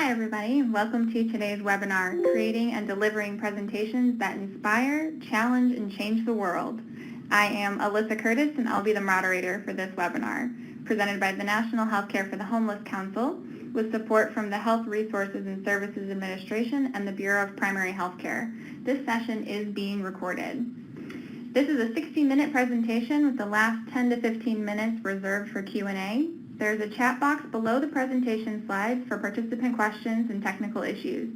Hi everybody, and welcome to today's webinar, Creating and Delivering Presentations that Inspire, Challenge, and Change the World. I am Alyssa Curtis, and I'll be the moderator for this webinar, presented by the National Healthcare for the Homeless Council, with support from the Health Resources and Services Administration and the Bureau of Primary Health Care. This session is being recorded. This is a 60-minute presentation with the last 10 to 15 minutes reserved for Q&A. There's a chat box below the presentation slides for participant questions and technical issues.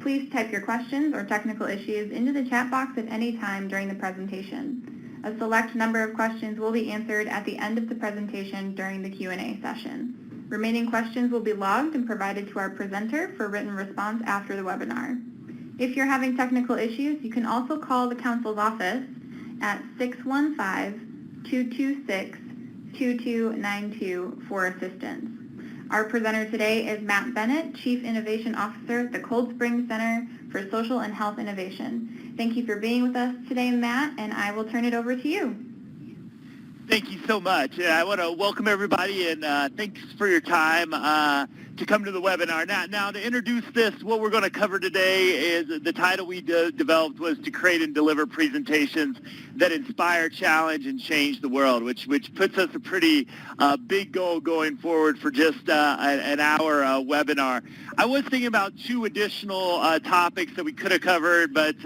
Please type your questions or technical issues into the chat box at any time during the presentation. A select number of questions will be answered at the end of the presentation during the Q&A session. Remaining questions will be logged and provided to our presenter for written response after the webinar. If you're having technical issues, you can also call the Council's office at 615-226-2292 for assistance. Our presenter today is Matt Bennett, Chief Innovation Officer at the Coldspring Center for Social and Health Innovation. Thank you for being with us today, Matt, and I will turn it over to you. Thank you so much. I want to welcome everybody, and thanks for your time to come to the webinar. Now, to introduce this, what we're going to cover today is the title we developed was to create and deliver presentations that inspire, challenge, and change the world, which puts us a pretty big goal going forward for just an hour webinar. I was thinking about two additional topics that we could have covered, but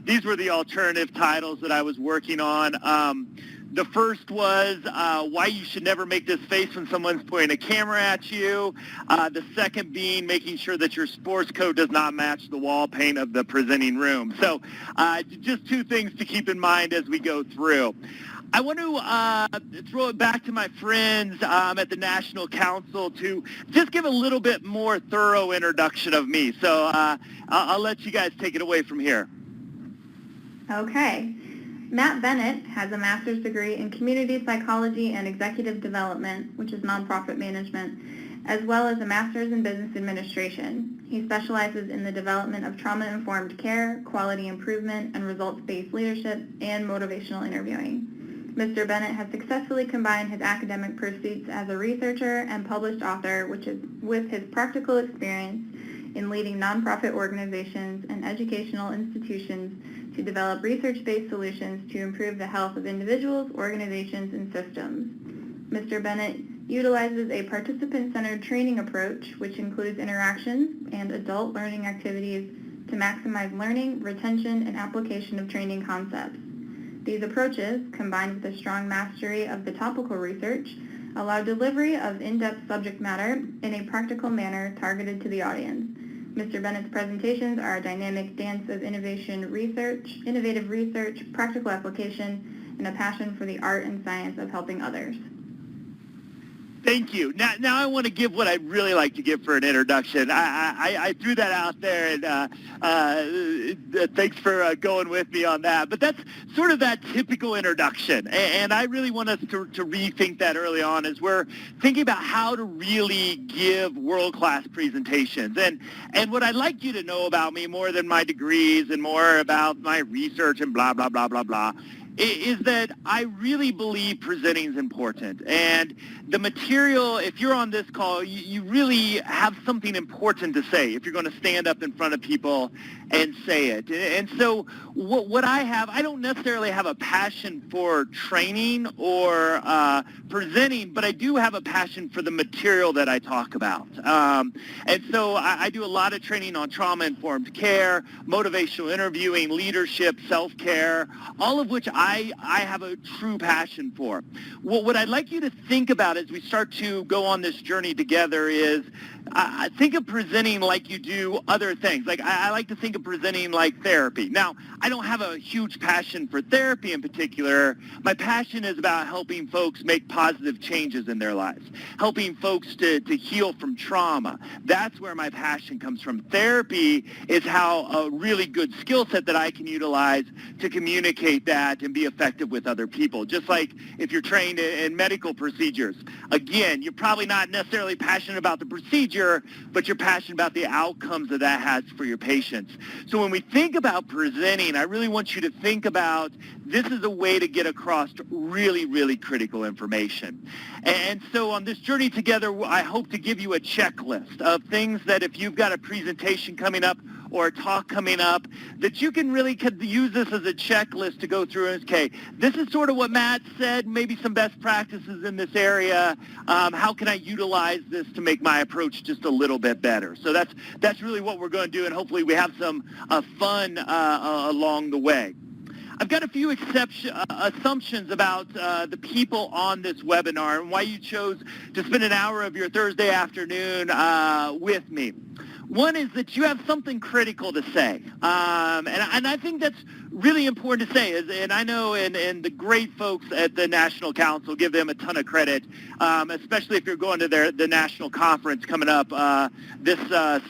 these were the alternative titles that I was working on. The first was why you should never make this face when someone's pointing a camera at you. The second being making sure that your sports coat does not match the wall paint of the presenting room. So just two things to keep in mind as we go through. I want to throw it back to my friends at the National Council to just give a little bit more thorough introduction of me. So I'll let you guys take it away from here. Okay. Matt Bennett has a master's degree in community psychology and executive development, which is nonprofit management, as well as a master's in business administration. He specializes in the development of trauma-informed care, quality improvement, and results-based leadership, and motivational interviewing. Mr. Bennett has successfully combined his academic pursuits as a researcher and published author, with his practical experience in leading nonprofit organizations and educational institutions to develop research-based solutions to improve the health of individuals, organizations, and systems. Mr. Bennett utilizes a participant-centered training approach, which includes interactions and adult learning activities to maximize learning, retention, and application of training concepts. These approaches, combined with a strong mastery of the topical research, allow delivery of in-depth subject matter in a practical manner targeted to the audience. Mr. Bennett's presentations are a dynamic dance of innovative research, practical application, and a passion for the art and science of helping others. Thank you. Now I want to give what I'd really like to give for an introduction. I threw that out there, and thanks for going with me on that. But that's sort of that typical introduction, and I really want us to rethink that early on as we're thinking about how to really give world-class presentations. And what I'd like you to know about me more than my degrees and more about my research and blah, blah, blah, blah, blah, is that I really believe presenting is important. And the material, if you're on this call, you really have something important to say if you're going to stand up in front of people and say it. And so what I have, I don't necessarily have a passion for training or presenting, but I do have a passion for the material that I talk about. And so I do a lot of training on trauma-informed care, motivational interviewing, leadership, self-care, all of which I have a true passion for. What I'd like you to think about as we start to go on this journey together is think of presenting like you do other things. Like I like to think of presenting like therapy. Now, I don't have a huge passion for therapy in particular. My passion is about helping folks make positive changes in their lives, helping folks to heal from trauma. That's where my passion comes from. Therapy is how a really good skill set that I can utilize to communicate that and be effective with other people. Just like if you're trained in medical procedures. Again, you're probably not necessarily passionate about the procedure, procedure, but you're passionate about the outcomes that that has for your patients. So when we think about presenting, I really want you to think about this is a way to get across really, really critical information. And so on this journey together, I hope to give you a checklist of things that if you've got a presentation coming up or a talk coming up, that you can really use this as a checklist to go through and, okay, this is sort of what Matt said, maybe some best practices in this area. How can I utilize this to make my approach just a little bit better? So that's really what we're going to do, and hopefully we have some fun along the way. I've got a few assumptions about the people on this webinar and why you chose to spend an hour of your Thursday afternoon with me. One is that you have something critical to say, and I think that's really important to say. And I know and the great folks at the National Council, give them a ton of credit, especially if you're going to the national conference coming up this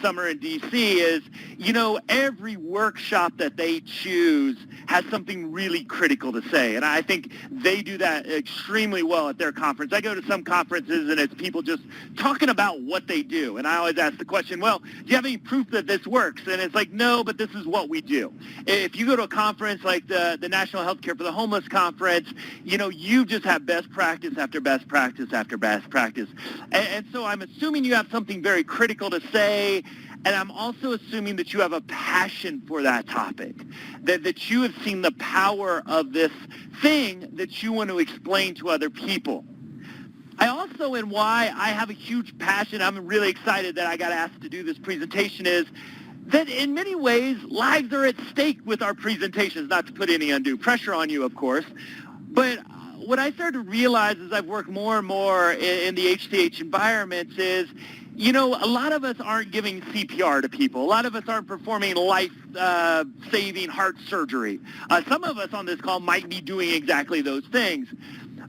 summer in D.C. is, you know, every workshop that they choose has something really critical to say, and I think they do that extremely well at their conference. I go to some conferences, and it's people just talking about what they do, and I always ask the question, well, do you have any proof that this works? And it's like, no, but this is what we do. If you go to a conference like the National Healthcare for the Homeless Conference, you know, you just have best practice after best practice after best practice. And so I'm assuming you have something very critical to say, and I'm also assuming that you have a passion for that topic, that you have seen the power of this thing that you want to explain to other people. I also, and why I have a huge passion, I'm really excited that I got asked to do this presentation, is that in many ways, lives are at stake with our presentations, not to put any undue pressure on you, of course. But what I started to realize as I've worked more and more in the HCH environments is, you know, a lot of us aren't giving CPR to people. A lot of us aren't performing life-saving heart surgery. Some of us on this call might be doing exactly those things.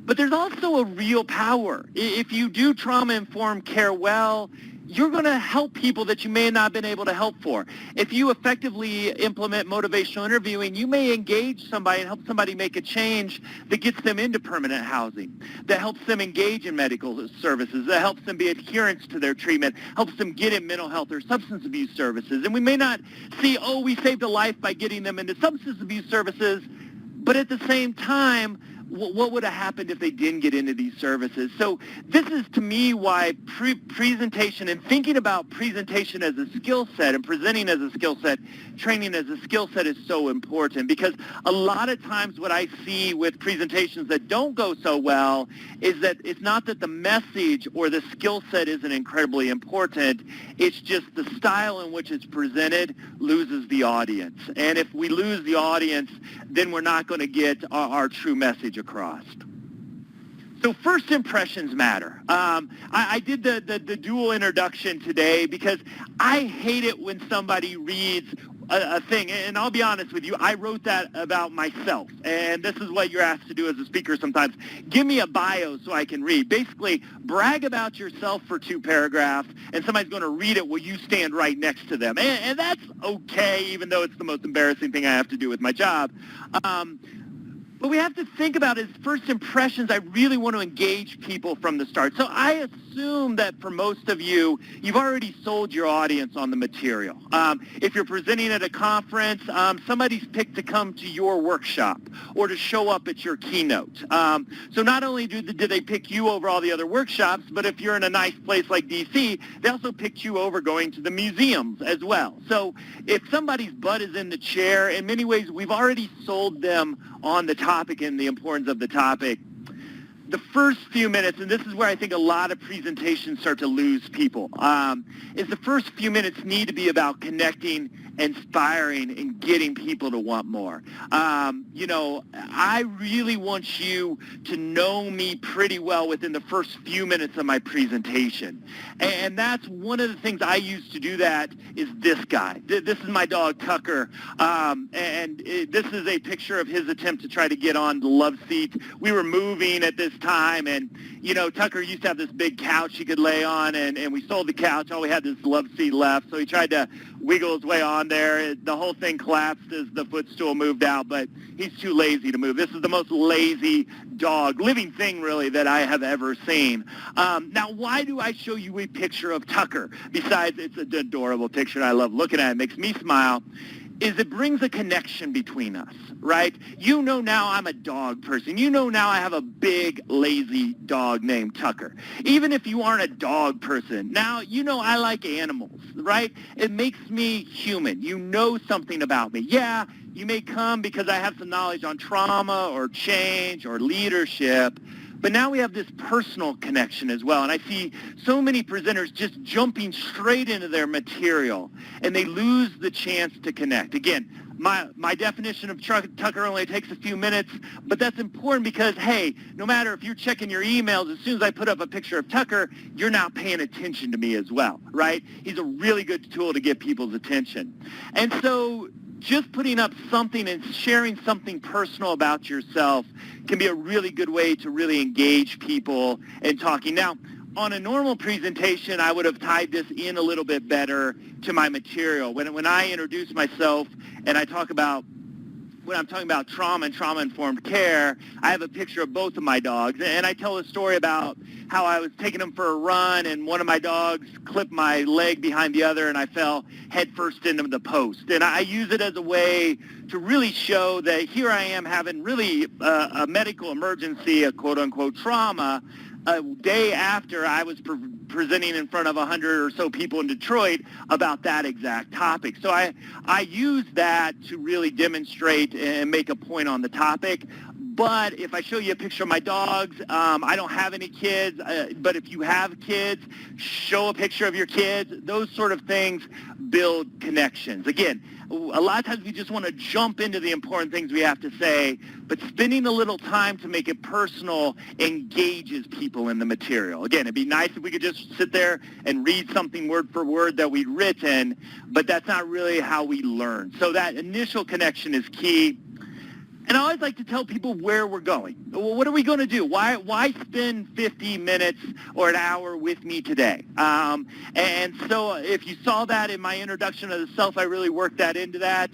But there's also a real power. If you do trauma-informed care well, you're going to help people that you may not have been able to help for. If you effectively implement motivational interviewing, you may engage somebody and help somebody make a change that gets them into permanent housing, that helps them engage in medical services, that helps them be adherent to their treatment, helps them get in mental health or substance abuse services. And we may not see, oh, we saved a life by getting them into substance abuse services, but at the same time, what would have happened if they didn't get into these services? So this is, to me, why presentation and thinking about presentation as a skill set and presenting as a skill set, training as a skill set is so important, because a lot of times what I see with presentations that don't go so well is that it's not that the message or the skill set isn't incredibly important. It's just the style in which it's presented loses the audience. And if we lose the audience, then we're not going to get our true message across. So first impressions matter. I did the dual introduction today because I hate it when somebody reads a thing, and I'll be honest with you, I wrote that about myself, and this is what you're asked to do as a speaker sometimes. Give me a bio so I can read. Basically, brag about yourself for 2 paragraphs, and somebody's going to read it while you stand right next to them. And that's okay, even though it's the most embarrassing thing I have to do with my job. But we have to think about as first impressions, I really want to engage people from the start. So I assume that for most of you, you've already sold your audience on the material. If you're presenting at a conference, somebody's picked to come to your workshop or to show up at your keynote. So not only did they pick you over all the other workshops, but if you're in a nice place like D.C., they also picked you over going to the museums as well. So if somebody's butt is in the chair, in many ways, we've already sold them on the topic and the importance of the topic. The first few minutes, and this is where I think a lot of presentations start to lose people, is the first few minutes need to be about connecting, inspiring, and getting people to want more. You know, I really want you to know me pretty well within the first few minutes of my presentation. And that's one of the things I use to do that is this guy. This is my dog, Tucker, this is a picture of his attempt to try to get on the love seat. We were moving at this time, and, you know, Tucker used to have this big couch he could lay on, and we sold the couch. All we had this love seat left, so he tried to wiggle his way on on there. The whole thing collapsed as the footstool moved out, but he's too lazy to move. This is the most lazy dog, living thing really, that I have ever seen. Now, why do I show you a picture of Tucker? Besides, it's an adorable picture, and I love looking at it. It makes me smile. Is it brings a connection between us, right? You know now I'm a dog person. You know now I have a big, lazy dog named Tucker. Even if you aren't a dog person, now you know I like animals, right? It makes me human. You know something about me. Yeah, you may come because I have some knowledge on trauma or change or leadership, but now we have this personal connection as well. And I see so many presenters just jumping straight into their material, and they lose the chance to connect. Again, my definition of Tucker only takes a few minutes, but that's important because, hey, no matter if you're checking your emails, as soon as I put up a picture of Tucker, you're now paying attention to me as well, right? He's a really good tool to get people's attention. And so just putting up something and sharing something personal about yourself can be a really good way to really engage people in talking. Now, on a normal presentation, I would have tied this in a little bit better to my material. When I introduce myself and I talk about, when I'm talking about trauma and trauma-informed care, I have a picture of both of my dogs, and I tell a story about how I was taking them for a run, and one of my dogs clipped my leg behind the other, and I fell headfirst into the post. And I use it as a way to really show that here I am having really a medical emergency, a quote-unquote trauma, a day after I was presenting in front of 100 or so people in Detroit about that exact topic. So I use that to really demonstrate and make a point on the topic. But if I show you a picture of my dogs, I don't have any kids, but if you have kids, show a picture of your kids. Those sort of things build connections. Again, a lot of times we just want to jump into the important things we have to say, but spending a little time to make it personal engages people in the material. Again, it'd be nice if we could just sit there and read something word for word that we'd written, but that's not really how we learn. So that initial connection is key. And I always like to tell people where we're going. Well, what are we going to do? Why spend 50 minutes or an hour with me today? And so if you saw that in my introduction of the self, I really worked that into that.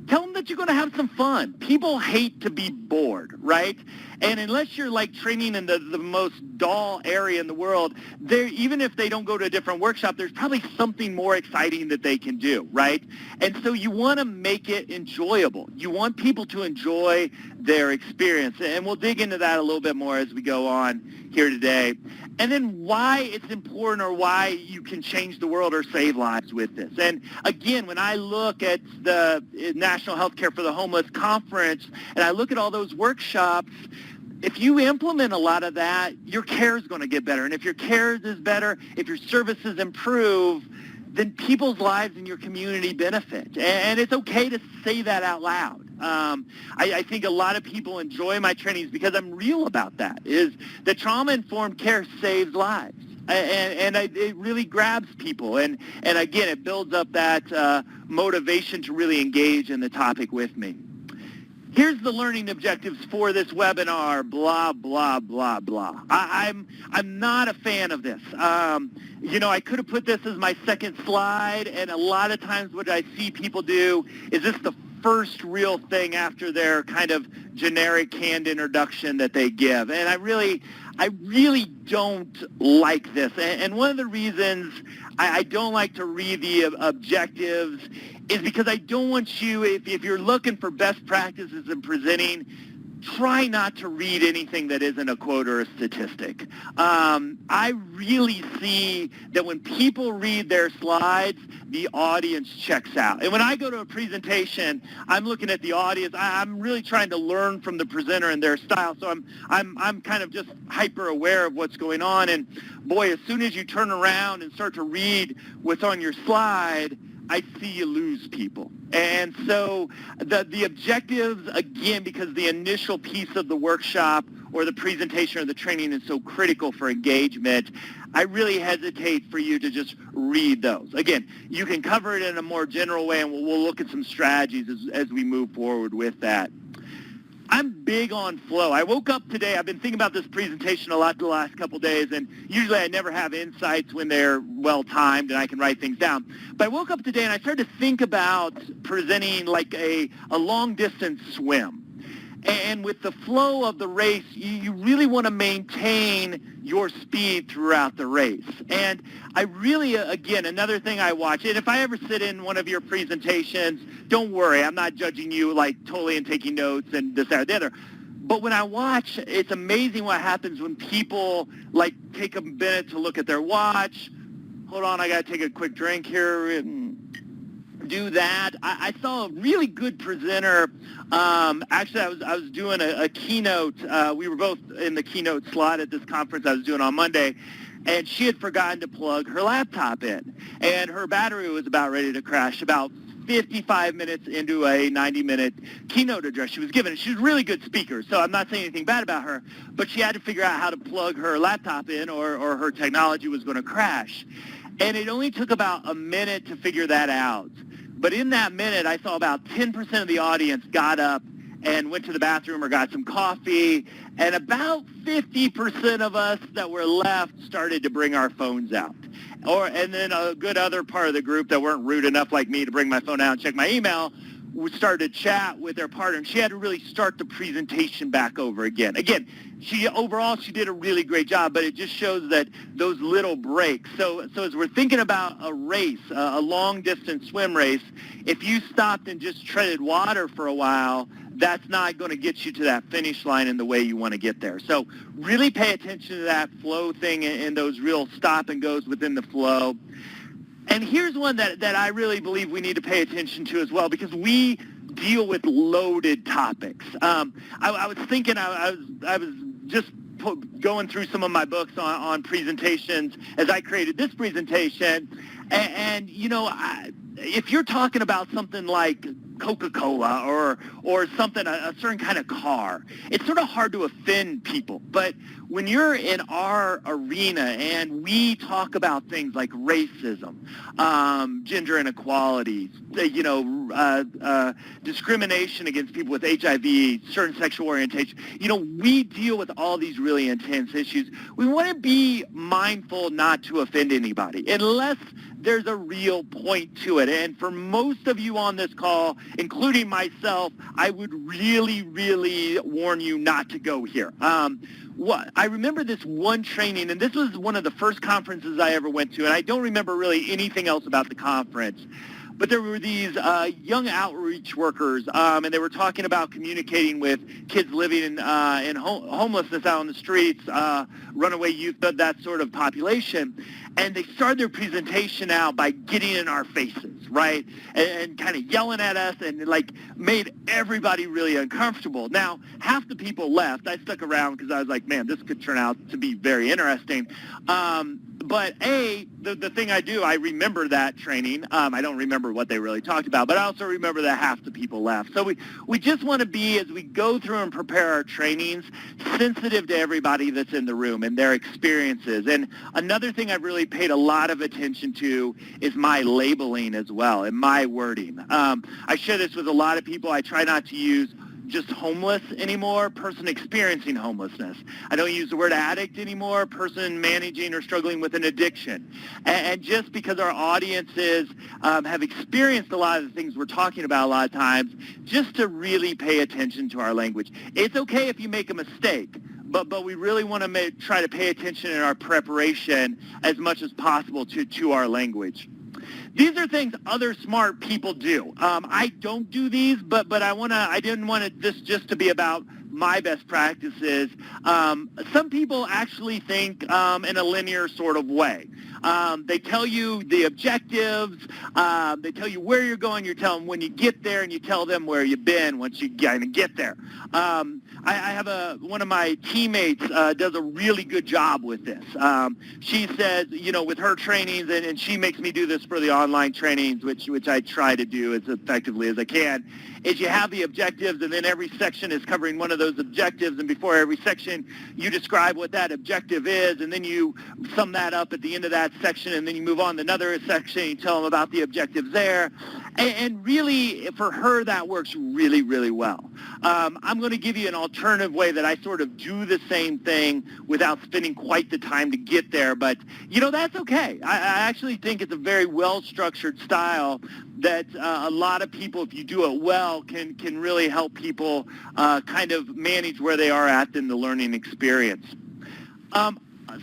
Tell them that you're going to have some fun. People hate to be bored, right? And unless you're like training in the most dull area in the world, even if they don't go to a different workshop, there's probably something more exciting that they can do, right? And so you want to make it enjoyable. You want people to enjoy their experience. And we'll dig into that a little bit more as we go on here today. And then why it's important or why you can change the world or save lives with this. And again, when I look at the National Healthcare for the Homeless Conference and I look at all those workshops, if you implement a lot of that, your care is going to get better. And if your care is better, if your services improve, then people's lives in your community benefit. And it's okay to say that out loud. I think a lot of people enjoy my trainings because I'm real about that, is that trauma-informed care saves lives. And it really grabs people. And again, it builds up that motivation to really engage in the topic with me. Here's the learning objectives for this webinar, blah, blah, blah, blah. I'm not a fan of this. I could have put this as my second slide, and a lot of times what I see people do is this the first real thing after their kind of generic canned introduction that they give. And I really don't like this. And one of the reasons I don't like to read the objectives is because I don't want you, if you're looking for best practices in presenting, try not to read anything that isn't a quote or a statistic. I really see that when people read their slides, the audience checks out. And when I go to a presentation, I'm looking at the audience. I'm really trying to learn from the presenter and their style. So I'm kind of just hyper aware of what's going on. And boy, as soon as you turn around and start to read what's on your slide, I see you lose people. And so the objectives, again, because the initial piece of the workshop or the presentation or the training is so critical for engagement, I really hesitate for you to just read those. Again, you can cover it in a more general way, and we'll look at some strategies as we move forward with that. I'm big on flow. I woke up today, I've been thinking about this presentation a lot the last couple of days, and usually I never have insights when they're well-timed and I can write things down. But I woke up today and I started to think about presenting like a long-distance swim. And with the flow of the race, you really want to maintain your speed throughout the race. And I really, again, another thing I watch, and if I ever sit in one of your presentations, don't worry, I'm not judging you like totally and taking notes and this, that, or the other. But when I watch, it's amazing what happens when people like take a minute to look at their watch. Hold on, I got to take a quick drink here and do that. I saw a really good presenter. Actually, I was doing a keynote. We were both in the keynote slot at this conference I was doing on Monday, and she had forgotten to plug her laptop in, and her battery was about ready to crash about 55 minutes into a 90-minute keynote address she was giving. She was a really good speaker, so I'm not saying anything bad about her, but she had to figure out how to plug her laptop in or her technology was going to crash. And it only took about a minute to figure that out. But in that minute, I saw about 10% of the audience got up and went to the bathroom or got some coffee, and about 50% of us that were left started to bring our phones out. And then a good other part of the group that weren't rude enough like me to bring my phone out and check my email started to chat with their partner, and she had to really start the presentation back over again. Again, she did a really great job, but it just shows that those little breaks. So as we're thinking about a race, a long-distance swim race, if you stopped and just treaded water for a while, that's not going to get you to that finish line in the way you want to get there. So really pay attention to that flow thing and those real stop and goes within the flow. And here's one that I really believe we need to pay attention to as well, because we deal with loaded topics. I was thinking, I was just going through some of my books on presentations as I created this presentation, and you know, if you're talking about something like Coca-Cola or something, a certain kind of car, it's sort of hard to offend people. But when you're in our arena and we talk about things like racism, gender inequality, discrimination against people with HIV, certain sexual orientation, we deal with all these really intense issues. We want to be mindful not to offend anybody unless there's a real point to it. And for most of you on this call, including myself, I would really, really warn you not to go here. I remember this one training, and this was one of the first conferences I ever went to, and I don't remember really anything else about the conference. But there were these young outreach workers, and they were talking about communicating with kids living in homelessness out on the streets, runaway youth, that sort of population. And they started their presentation out by getting in our faces, right, and kind of yelling at us, and made everybody really uncomfortable. Now, half the people left. I stuck around because I was like, man, this could turn out to be very interesting. But the thing I do, I remember that training. I don't remember what they really talked about, but I also remember that half the people left. So we just want to be, as we go through and prepare our trainings, sensitive to everybody that's in the room and their experiences. And another thing I've really paid a lot of attention to is my labeling as well and my wording. I share this with a lot of people. I try not to use just homeless anymore, person experiencing homelessness. I don't use the word addict anymore, person managing or struggling with an addiction. And just because our audiences have experienced a lot of the things we're talking about a lot of times, just to really pay attention to our language. It's okay if you make a mistake, but we really want to try to pay attention in our preparation as much as possible to our language. These are things other smart people do. I don't do these, but I didn't want this just to be about my best practices. Some people actually think in a linear sort of way. They tell you the objectives. They tell you where you're going. You tell them when you get there, and you tell them where you've been once you kind of get there. I have one of my teammates does a really good job with this. She says, with her trainings, and she makes me do this for the online trainings, which I try to do as effectively as I can, is you have the objectives, and then every section is covering one of those objectives, and before every section, you describe what that objective is, and then you sum that up at the end of that section, and then you move on to another section, and you tell them about the objectives there, And really, for her, that works really, really well. I'm going to give you an alternative way that I sort of do the same thing without spending quite the time to get there, but, that's okay. I actually think it's a very well-structured style that a lot of people, if you do it well, can really help people kind of manage where they are at in the learning experience.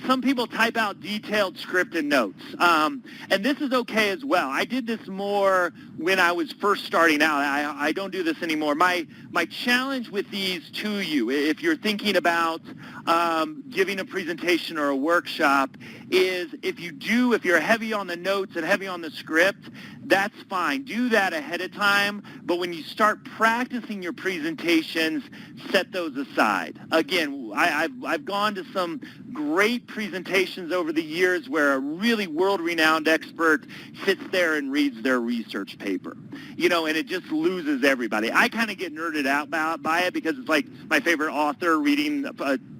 Some people type out detailed script and notes, and this is okay as well. I did this more when I was first starting out. I don't do this anymore. My challenge with these to you, if you're thinking about giving a presentation or a workshop, is if you're heavy on the notes and heavy on the script, that's fine. Do that ahead of time, but when you start practicing your presentations, set those aside. Again, I've gone to some great presentations over the years where a really world-renowned expert sits there and reads their research paper, and it just loses everybody. I kind of get nerded out by it because it's like my favorite author reading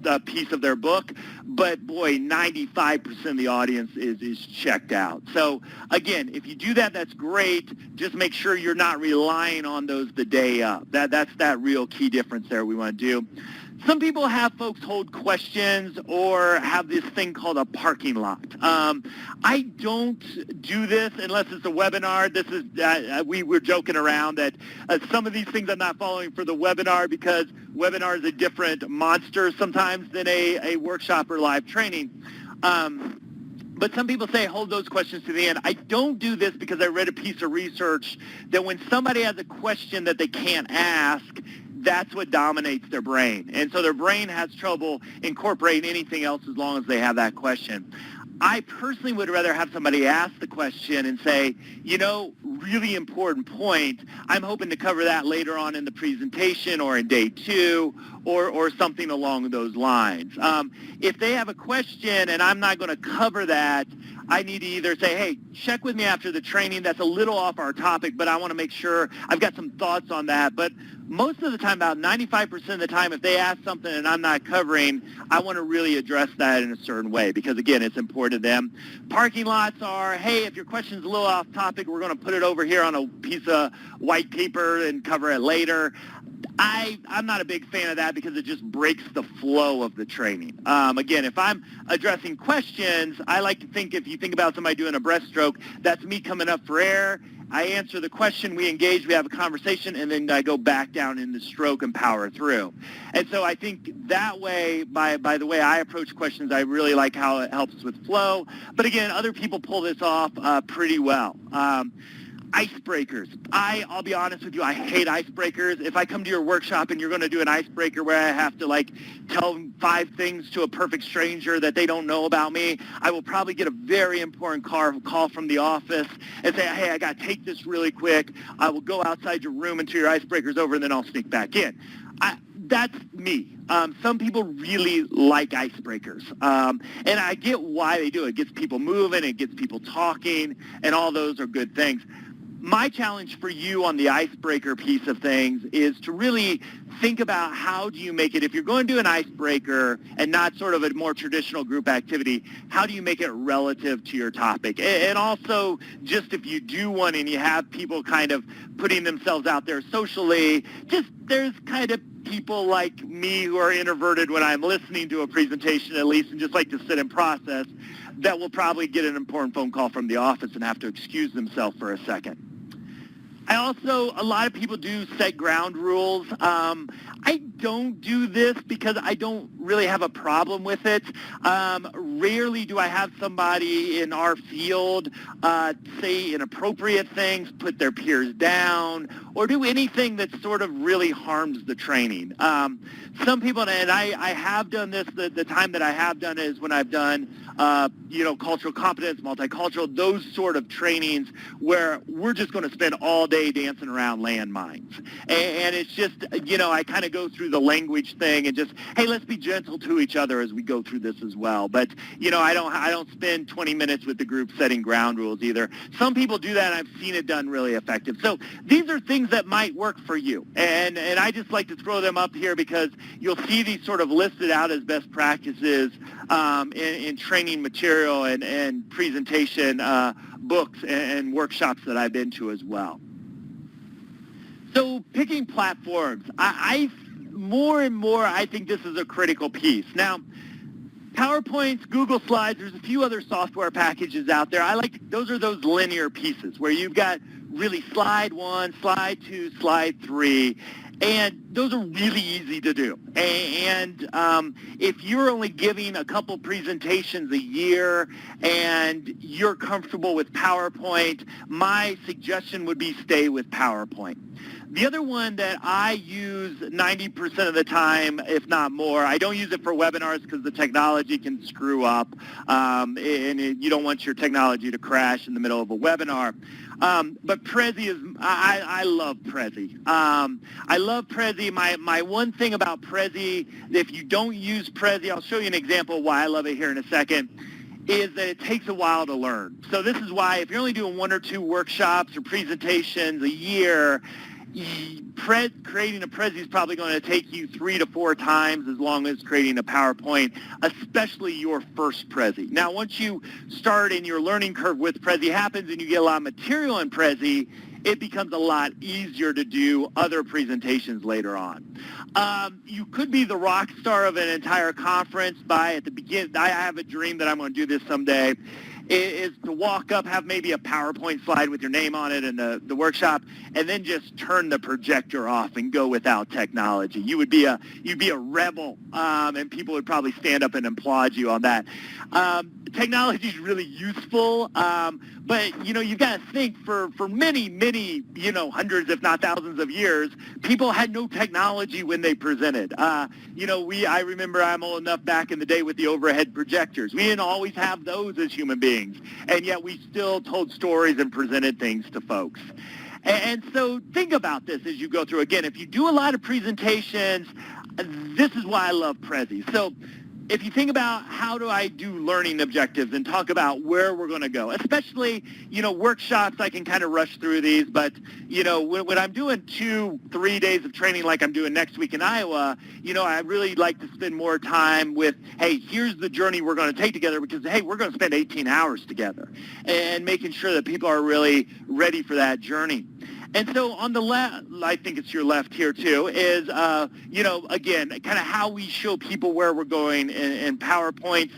a piece of their book, but boy, 95% of the audience is checked out. So again, if you do that, that's great. Just make sure you're not relying on those the day up. That's that real key difference there we want to do. Some people have folks hold questions or have this thing called a parking lot. I don't do this unless it's a webinar. This is we were joking around that some of these things I'm not following for the webinar because webinar is a different monster sometimes than a workshop or live training. But some people say hold those questions to the end. I don't do this because I read a piece of research that when somebody has a question that they can't ask, that's what dominates their brain. And so their brain has trouble incorporating anything else as long as they have that question. I personally would rather have somebody ask the question and say, really important point. I'm hoping to cover that later on in the presentation or in day 2 or something along those lines. If they have a question and I'm not going to cover that, I need to either say, hey, check with me after the training. That's a little off our topic, but I want to make sure I've got some thoughts on that. But most of the time, about 95% of the time, if they ask something and I'm not covering, I want to really address that in a certain way because, again, it's important to them. Parking lots are, hey, if your question's a little off topic, we're going to put it over here on a piece of white paper and cover it later. I'm not a big fan of that because it just breaks the flow of the training. Again, if I'm addressing questions, I like to think if you think about somebody doing a breaststroke, that's me coming up for air. I answer the question, we engage, we have a conversation, and then I go back down in the stroke and power through. And so I think that way, by the way I approach questions, I really like how it helps with flow. But again, other people pull this off pretty well. Icebreakers. I'll be honest with you, I hate icebreakers. If I come to your workshop and you're going to do an icebreaker where I have to tell them 5 things to a perfect stranger that they don't know about me, I will probably get a very important call from the office and say, hey, I got to take this really quick. I will go outside your room until your icebreaker's over and then I'll sneak back in. That's me. Some people really like icebreakers, and I get why they do it. It gets people moving, it gets people talking, and all those are good things. My challenge for you on the icebreaker piece of things is to really think about how do you make it, if you're going to do an icebreaker and not sort of a more traditional group activity, how do you make it relative to your topic? And also, just if you do one and you have people kind of putting themselves out there socially, there's kind of people like me who are introverted when I'm listening to a presentation at least and just like to sit and process, that will probably get an important phone call from the office and have to excuse themselves for a second. A lot of people do set ground rules. I don't do this because I don't really have a problem with it. Rarely do I have somebody in our field say inappropriate things, put their peers down, or do anything that sort of really harms the training. Some people, and I have done this, the time that I have done it is when I've done, cultural competence, multicultural, those sort of trainings where we're just going to spend all day dancing around landmines. And it's just, I kind of go through the language thing and just, hey, let's be gentle to each other as we go through this as well. But, I don't spend 20 minutes with the group setting ground rules either. Some people do that, and I've seen it done really effective. So these are things that might work for you. And I just like to throw them up here because you'll see these sort of listed out as best practices in training material and presentation books and workshops that I've been to as well. So picking platforms, I more and more, I think this is a critical piece. Now, PowerPoints, Google Slides, there's a few other software packages out there. Those are those linear pieces where you've got really slide 1, slide 2, slide 3, and those are really easy to do. And if you're only giving a couple presentations a year and you're comfortable with PowerPoint, my suggestion would be stay with PowerPoint. The other one that I use 90% of the time, if not more, I don't use it for webinars because the technology can screw up, you don't want your technology to crash in the middle of a webinar. But Prezi is, I love Prezi. I love Prezi. My one thing about Prezi, if you don't use Prezi, I'll show you an example of why I love it here in a second, is that it takes a while to learn. So this is why if you're only doing 1 or 2 workshops or presentations a year, creating a Prezi is probably going to take you 3 to 4 times as long as creating a PowerPoint, especially your first Prezi. Now, once you start and your learning curve with Prezi happens and you get a lot of material in Prezi, it becomes a lot easier to do other presentations later on. You could be the rock star of an entire conference by at the beginning. I have a dream that I'm going to do this someday, is to walk up, have maybe a PowerPoint slide with your name on it in the workshop, and then just turn the projector off and go without technology. You'd be a rebel, and people would probably stand up and applaud you on that. Technology is really useful, but you've got to think for many, hundreds if not thousands of years, people had no technology when they presented. I remember, I'm old enough back in the day with the overhead projectors. We didn't always have those as human beings, and yet we still told stories and presented things to folks. And so think about this as you go through. Again, if you do a lot of presentations, this is why I love Prezi. So if you think about how do I do learning objectives and talk about where we're going to go, especially, workshops, I can kind of rush through these, but, when I'm doing 2-3 days of training like I'm doing next week in Iowa, I really like to spend more time with, hey, here's the journey we're going to take together because, hey, we're going to spend 18 hours together and making sure that people are really ready for that journey. And so on the left, I think it's your left here too, is, again, kind of how we show people where we're going in PowerPoints.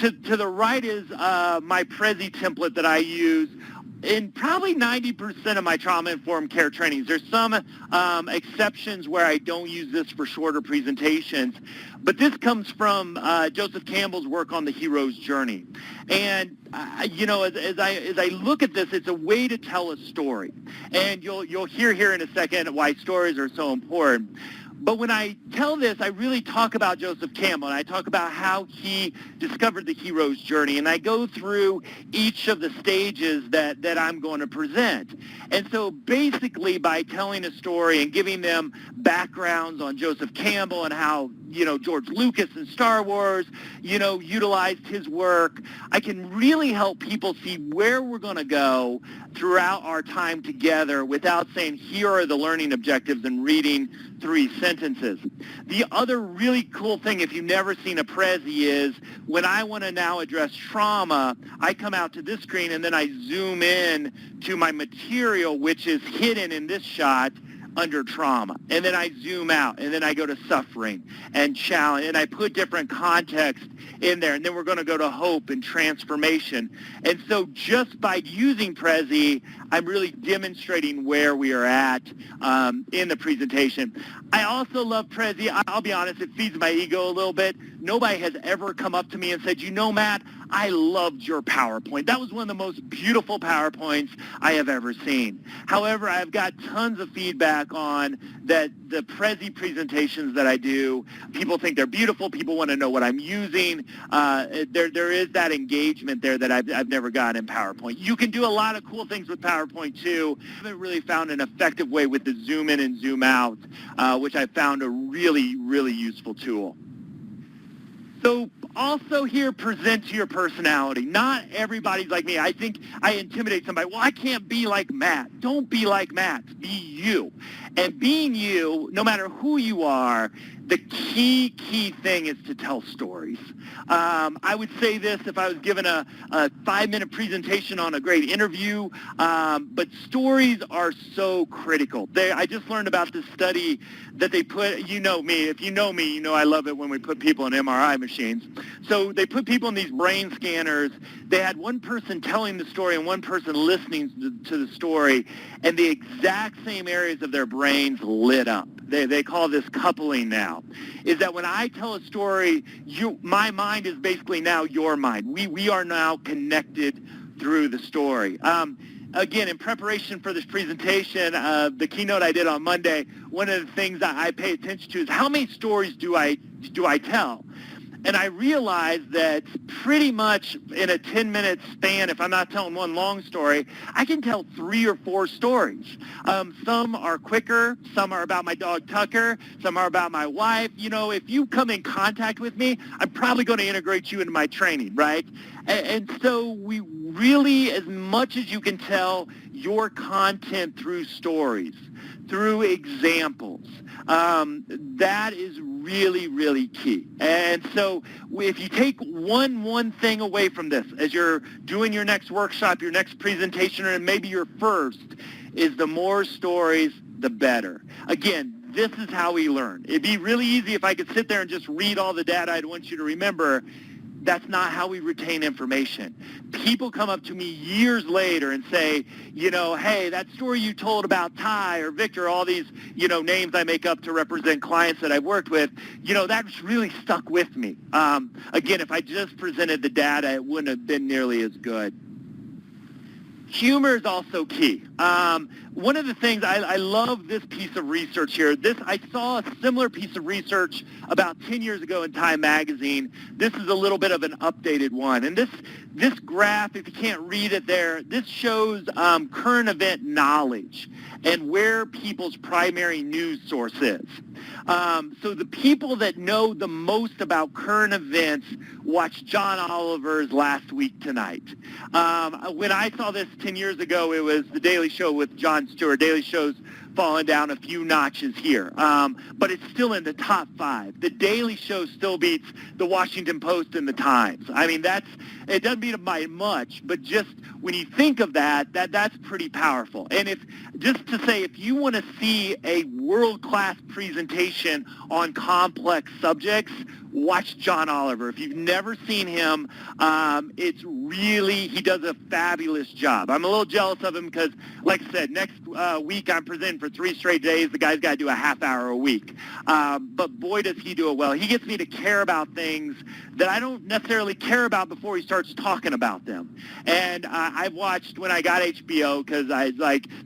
To the right is my Prezi template that I use in probably 90% of my trauma-informed care trainings. There's some exceptions where I don't use this for shorter presentations, but this comes from Joseph Campbell's work on the hero's journey. And as I look at this, it's a way to tell a story. And you'll hear here in a second why stories are so important. But when I tell this, I really talk about Joseph Campbell, and I talk about how he discovered the hero's journey, and I go through each of the stages that I'm going to present. And so basically by telling a story and giving them backgrounds on Joseph Campbell and how, George Lucas and Star Wars, utilized his work, I can really help people see where we're going to go throughout our time together without saying, here are the learning objectives and reading 3 sentences. The other really cool thing, if you've never seen a Prezi, is when I want to now address trauma, I come out to this screen and then I zoom in to my material, which is hidden in this shot under trauma. And then I zoom out, and then I go to suffering and challenge, and I put different context in there. And then we're going to go to hope and transformation. And so just by using Prezi, I'm really demonstrating where we are at in the presentation. I also love Prezi. I'll be honest, it feeds my ego a little bit. Nobody has ever come up to me and said, Matt, I loved your PowerPoint. That was one of the most beautiful PowerPoints I have ever seen. However, I've got tons of feedback on that the Prezi presentations that I do, people think they're beautiful. People want to know what I'm using. There is that engagement there that I've never gotten in PowerPoint. You can do a lot of cool things with PowerPoint too. I haven't really found an effective way with the zoom in and zoom out, which I found a really, really useful tool. So also here, present to your personality. Not everybody's like me. I think I intimidate somebody. Well, I can't be like Matt. Don't be like Matt. Be you. And being you, no matter who you are, the key thing is to tell stories. I would say this if I was given a 5-minute presentation on a great interview, but stories are so critical. I just learned about this study that they put, you know me, if you know me, you know I love it when we put people in MRI machines. So they put people in these brain scanners. They had one person telling the story and one person listening to the story, and the exact same areas of their brains lit up. They call this coupling now, is that when I tell a story, my mind is basically now your mind. We are now connected through the story. Again, in preparation for this presentation, the keynote I did on Monday, one of the things that I pay attention to is how many stories do I tell? And I realized that pretty much in a 10-minute span, if I'm not telling one long story, I can tell 3 or 4 stories. Some are quicker. Some are about my dog Tucker. Some are about my wife. You know, if you come in contact with me, I'm probably going to integrate you into my training, right? And so we really, as much as you can tell your content through stories, through examples, that is really, really key. And so if you take one thing away from this as you're doing your next workshop, your next presentation, or maybe your first, is the more stories, the better. Again, this is how we learn. It'd be really easy if I could sit there and just read all the data I'd want you to remember. That's not how we retain information. People come up to me years later and say, you know, hey, that story you told about Ty or Victor, all these, you know, names I make up to represent clients that I've worked with, you know, that's really stuck with me. Again, if I just presented the data, it wouldn't have been nearly as good. Humor is also key. One of the things, I love this piece of research here. I saw a similar piece of research about 10 years ago in Time Magazine. This is a little bit of an updated one. And this graph, if you can't read it there, this shows current event knowledge and where people's primary news source is. So the people that know the most about current events watch John Oliver's Last Week Tonight. When I saw this 10 years ago, it was The Daily Show with Jon Stewart. Daily Show's fallen down a few notches here, but it's still in the top 5. The Daily Show still beats the Washington Post and the Times. I mean, it doesn't beat them by much, but just when you think of that's pretty powerful. And if you want to see a world-class presentation on complex subjects, watch John Oliver. If you've never seen him, he does a fabulous job. I'm a little jealous of him because, like I said, next week I'm presenting for 3 straight days. The guy's got to do a half hour a week. But boy, does he do it well. He gets me to care about things that I don't necessarily care about before he starts talking about them. And I've watched when I got HBO because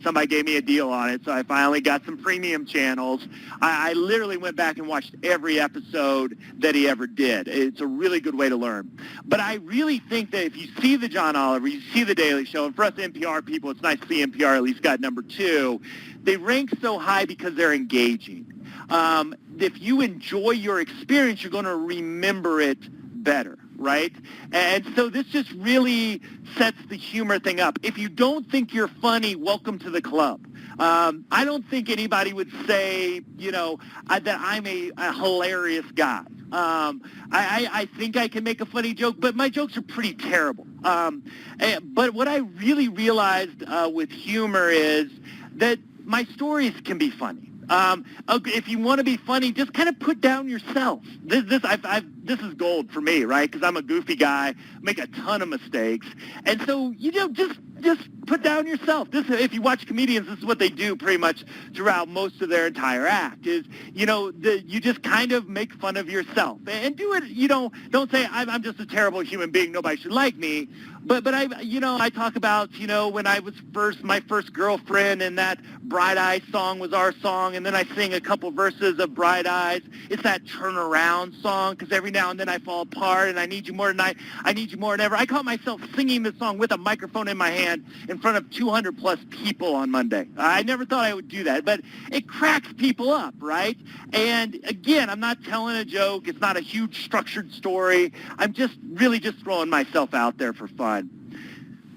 somebody gave me a deal on it, so I finally got some premium channels. I literally went back and watched every episode that he ever did. It's a really good way to learn. But I really think that if you see the John Oliver, you see the Daily Show, and for us NPR people, it's nice to see NPR at least got number 2. They rank so high because they're engaging. If you enjoy your experience, you're going to remember it better, right? And so this just really sets the humor thing up. If you don't think you're funny, welcome to the club. I don't think anybody would say, that I'm a hilarious guy. I think I can make a funny joke, but my jokes are pretty terrible. But what I really realized with humor is that my stories can be funny. If you want to be funny, just kind of put down yourself. This is gold for me, right? Because I'm a goofy guy, make a ton of mistakes, and so just put down yourself. If you watch comedians, this is what they do pretty much throughout most of their entire act. Is you just kind of make fun of yourself and do it. Don't say I'm just a terrible human being. Nobody should like me. But I talk about when I was my first girlfriend, and that Bright Eyes song was our song, and then I sing a couple verses of Bright Eyes. It's that Turn Around song, because every now and then I fall apart, and I need you more tonight. I need you more than ever. I caught myself singing this song with a microphone in my hand in front of 200 plus people on Monday. I never thought I would do that, but it cracks people up, right? And again, I'm not telling a joke. It's not a huge structured story. I'm just really just throwing myself out there for fun.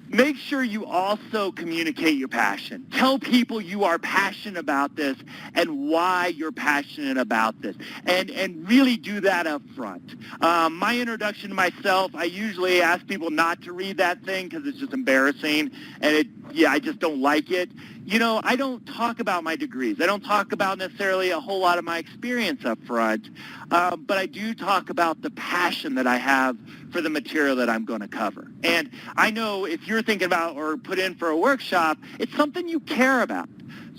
Make sure you also communicate your passion. Tell people you are passionate about this and why you're passionate about this. And really do that up front. My introduction to myself, I usually ask people not to read that thing because it's just embarrassing and I just don't like it. I don't talk about my degrees. I don't talk about necessarily a whole lot of my experience up front, but I do talk about the passion that I have for the material that I'm going to cover. And I know if you're thinking about or put in for a workshop, it's something you care about.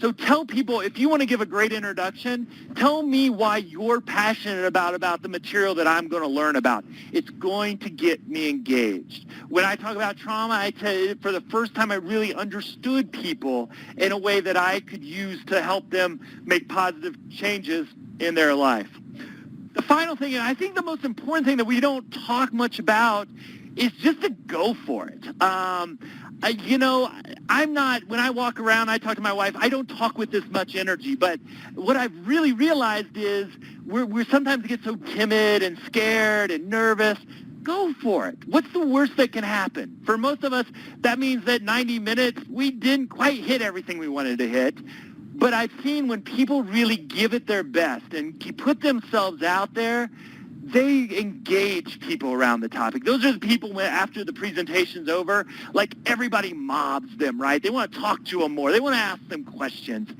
So tell people, if you want to give a great introduction, tell me why you're passionate about the material that I'm going to learn about. It's going to get me engaged. When I talk about trauma, I tell you, for the first time, I really understood people in a way that I could use to help them make positive changes in their life. The final thing, and I think the most important thing that we don't talk much about, is just to go for it. I'm not, when I walk around, I talk to my wife, I don't talk with this much energy, but what I've really realized is we're sometimes get so timid and scared and nervous. Go for it. What's the worst that can happen? For most of us, that means that 90 minutes, we didn't quite hit everything we wanted to hit. But I've seen when people really give it their best and put themselves out there, they engage people around the topic. Those are the people when after the presentation's over, like everybody mobs them, right? They want to talk to them more. They want to ask them questions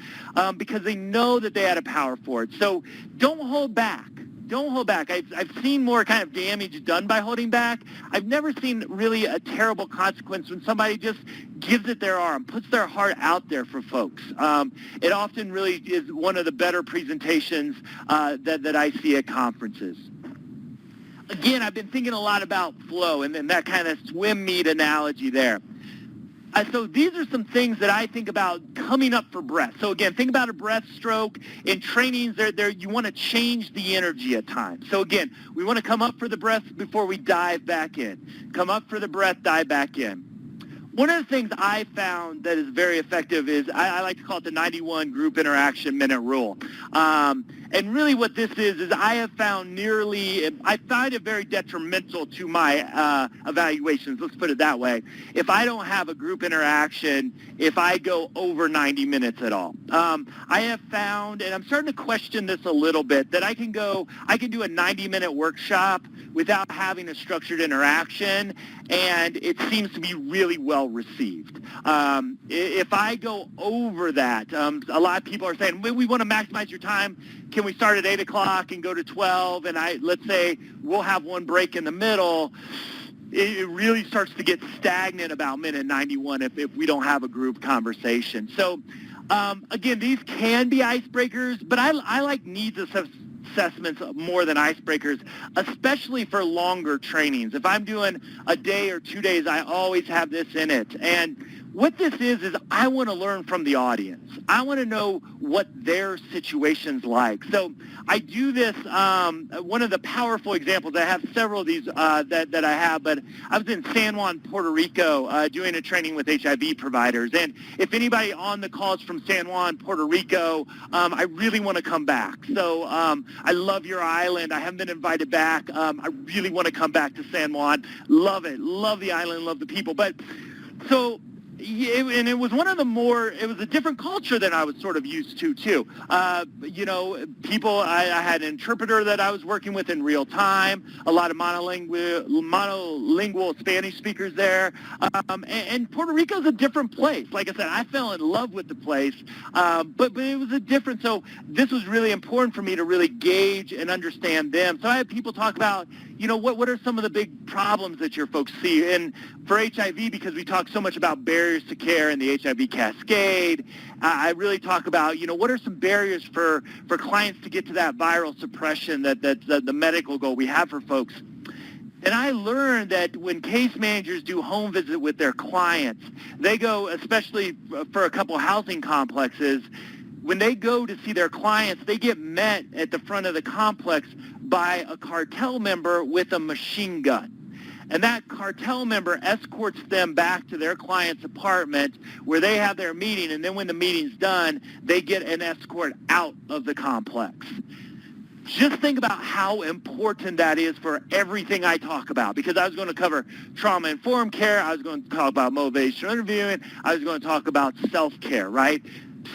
because they know that they had a power for it. So don't hold back. Don't hold back. I've seen more kind of damage done by holding back. I've never seen really a terrible consequence when somebody just gives it their arm, puts their heart out there for folks. It often really is one of the better presentations that I see at conferences. Again, I've been thinking a lot about flow and that kind of swim meet analogy there. So these are some things that I think about coming up for breath. So again, think about a breaststroke. In trainings, you want to change the energy at times. So again, we want to come up for the breath before we dive back in. Come up for the breath, dive back in. One of the things I found that is very effective is I like to call it the 91 group interaction minute rule. And really what this is I have found I find it very detrimental to my evaluations, let's put it that way, if I don't have a group interaction, if I go over 90 minutes at all. I have found, and I'm starting to question this a little bit, that I can do a 90-minute workshop without having a structured interaction, and it seems to be really well received. If I go over that, a lot of people are saying, we want to maximize your time. Can we start at 8 o'clock and go to 12? And let's say we'll have one break in the middle. It really starts to get stagnant about minute 91 if we don't have a group conversation. So, again, these can be icebreakers, but I like needs assessments more than icebreakers, especially for longer trainings. If I'm doing a day or 2 days, I always have this in it. And what this is I want to learn from the audience. I want to know what their situation's like. So I do this, one of the powerful examples, I have several of these that I have, but I was in San Juan, Puerto Rico, doing a training with HIV providers. And if anybody on the call is from San Juan, Puerto Rico, I really want to come back. So I love your island. I haven't been invited back. I really want to come back to San Juan. Love it. Love the island. Love the people. But so... and it was it was a different culture than I was sort of used to, too. People, I had an interpreter that I was working with in real time, a lot of monolingual Spanish speakers there. And Puerto Rico is a different place. Like I said, I fell in love with the place, but it was a different, so this was really important for me to really gauge and understand them. So I had people talk about, what are some of the big problems that your folks see? And for HIV, because we talk so much about barriers to care and the HIV cascade, I really talk about, what are some barriers for clients to get to that viral suppression, that the medical goal we have for folks. And I learned that when case managers do home visit with their clients, they go, especially for a couple housing complexes, when they go to see their clients, they get met at the front of the complex by a cartel member with a machine gun. And that cartel member escorts them back to their client's apartment where they have their meeting, and then when the meeting's done, they get an escort out of the complex. just think about how important that is for everything I talk about, because I was going to cover trauma-informed care, I was going to talk about motivational interviewing, I was going to talk about self-care, right?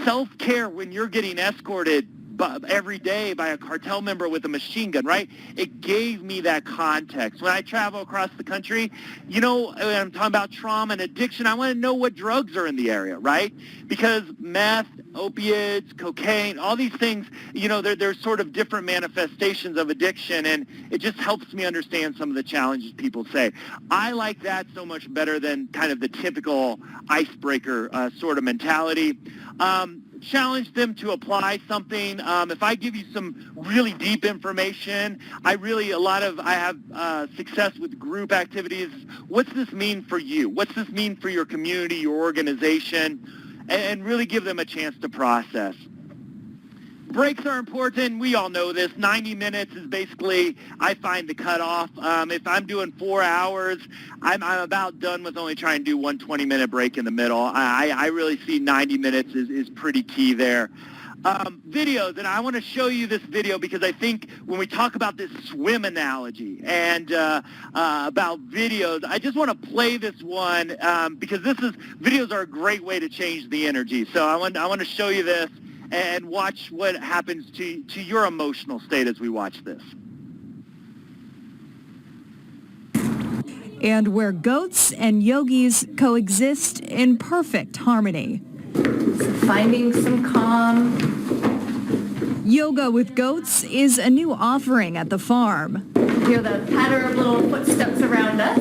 Self-care when you're getting escorted every day by a cartel member with a machine gun, right? It gave me that context. When I travel across the country, you know, when I'm talking about trauma and addiction, I want to know what drugs are in the area, right? Because meth, opiates, cocaine, all these things, you know, they're sort of different manifestations of addiction, and it just helps me understand some of the challenges people say. I like that so much better than kind of the typical icebreaker sort of mentality. Challenge them to apply something. If I give you some really deep information, I have success with group activities. What's this mean for you? What's this mean for your community, your organization? And really give them a chance to process. Breaks are important. We all know this. 90 minutes is basically, I find, the cutoff. If I'm doing 4 hours, I'm about done with only trying to do one 20-minute break in the middle. I really see 90 minutes is pretty key there. Videos, and I want to show you this video because I think when we talk about this swim analogy and about videos, I just want to play this one because videos are a great way to change the energy. So I want to show you this and watch what happens to your emotional state as we watch this. And where goats and yogis coexist in perfect harmony. Finding some calm. Yoga with Goats is a new offering at the farm. Hear the patter of little footsteps around us.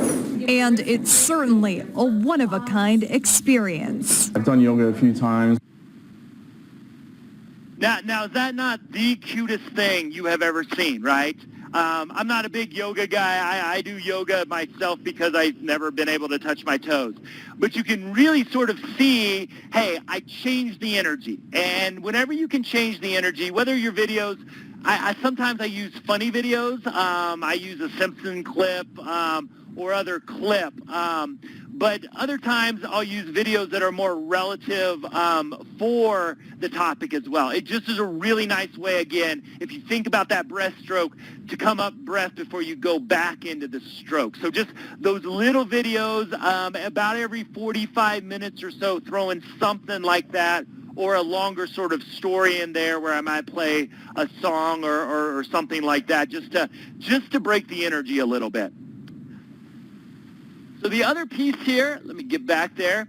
And it's certainly a one-of-a-kind experience. I've done yoga a few times. Now, is that not the cutest thing you have ever seen, right? I'm not a big yoga guy. I do yoga myself because I've never been able to touch my toes. But you can really sort of see, hey, I changed the energy. And whenever you can change the energy, whether your videos, sometimes I use funny videos. I use a Simpson clip or other clip. But other times I'll use videos that are more relative for the topic as well. It just is a really nice way, again, if you think about that breaststroke, to come up breath before you go back into the stroke. So just those little videos, about every 45 minutes or so, throwing something like that, or a longer sort of story in there where I might play a song or something like that, just to break the energy a little bit. So the other piece here, let me get back there.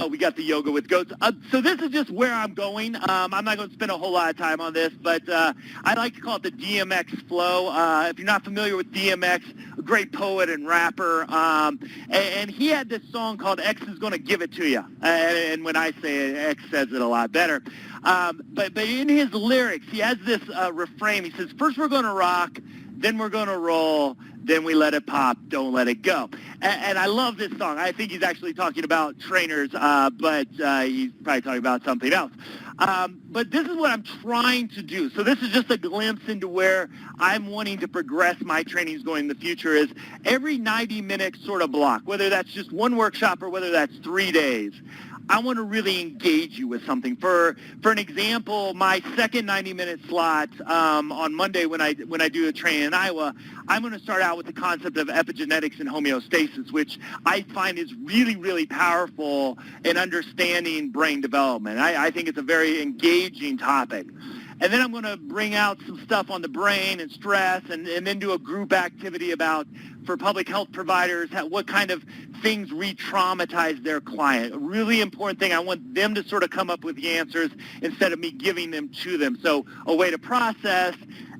We got the yoga with goats. So this is just where I'm going. I'm not going to spend a whole lot of time on this, but I like to call it the DMX Flow. If you're not familiar with DMX, a great poet and rapper, and he had this song called X is Gonna Give It To You. And when I say it, X says it a lot better. But in his lyrics, he has this refrain. He says, first we're going to rock, then we're going to roll, then we let it pop, don't let it go. And I love this song. I think he's actually talking about trainers, but he's probably talking about something else. But this is what I'm trying to do. So this is just a glimpse into where I'm wanting to progress my trainings going in the future is every 90-minute sort of block, whether that's just one workshop or whether that's 3 days. I want to really engage you with something. For an example, my second 90-minute slot on Monday when I do a training in Iowa, I'm going to start out with the concept of epigenetics and homeostasis, which I find is really, really powerful in understanding brain development. I think it's a very engaging topic. And then I'm going to bring out some stuff on the brain and stress and then do a group activity about, for public health providers, what kind of things re-traumatize their client. A really important thing. I want them to sort of come up with the answers instead of me giving them to them. So a way to process.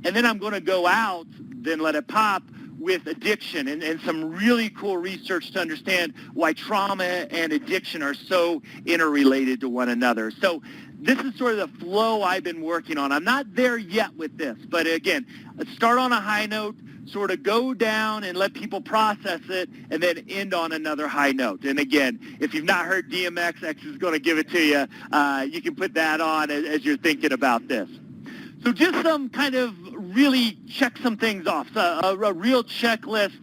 And then I'm going to go out, then let it pop, with addiction and some really cool research to understand why trauma and addiction are so interrelated to one another. So this is sort of the flow I've been working on. I'm not there yet with this, but again, let's start on a high note, sort of go down and let people process it, and then end on another high note. And again, if you've not heard DMX, X is going to give it to you, you can put that on as you're thinking about this. So just some kind of really check some things off, a real checklist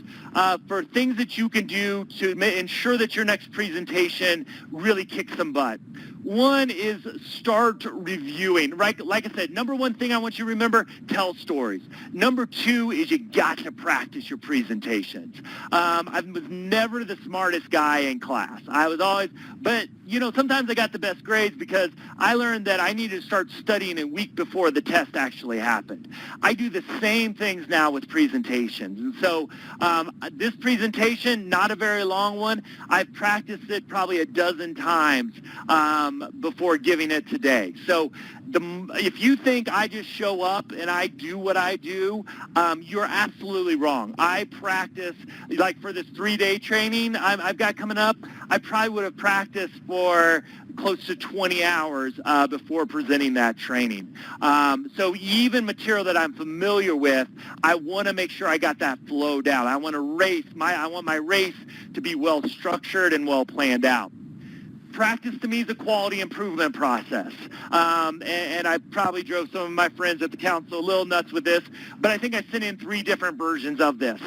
for things that you can do to ensure that your next presentation really kicks some butt. One is start reviewing, right? Like I said, number one thing I want you to remember, tell stories. Number two is you got to practice your presentations. I was never the smartest guy in class. I was always, but, sometimes I got the best grades because I learned that I needed to start studying a week before the test actually happened. I do the same things now with presentations. And so this presentation, not a very long one, I've practiced it probably a dozen times before giving it today. So if you think I just show up and I do what I do, you're absolutely wrong. I practice, like for this 3-day training I've got coming up, I probably would have practiced for close to 20 hours before presenting that training. So even material that I'm familiar with, I want to make sure I got that flow down. I want my race to be well structured and well planned out. Practice to me is a quality improvement process. And I probably drove some of my friends at the council a little nuts with this, but I think I sent in 3 different versions of this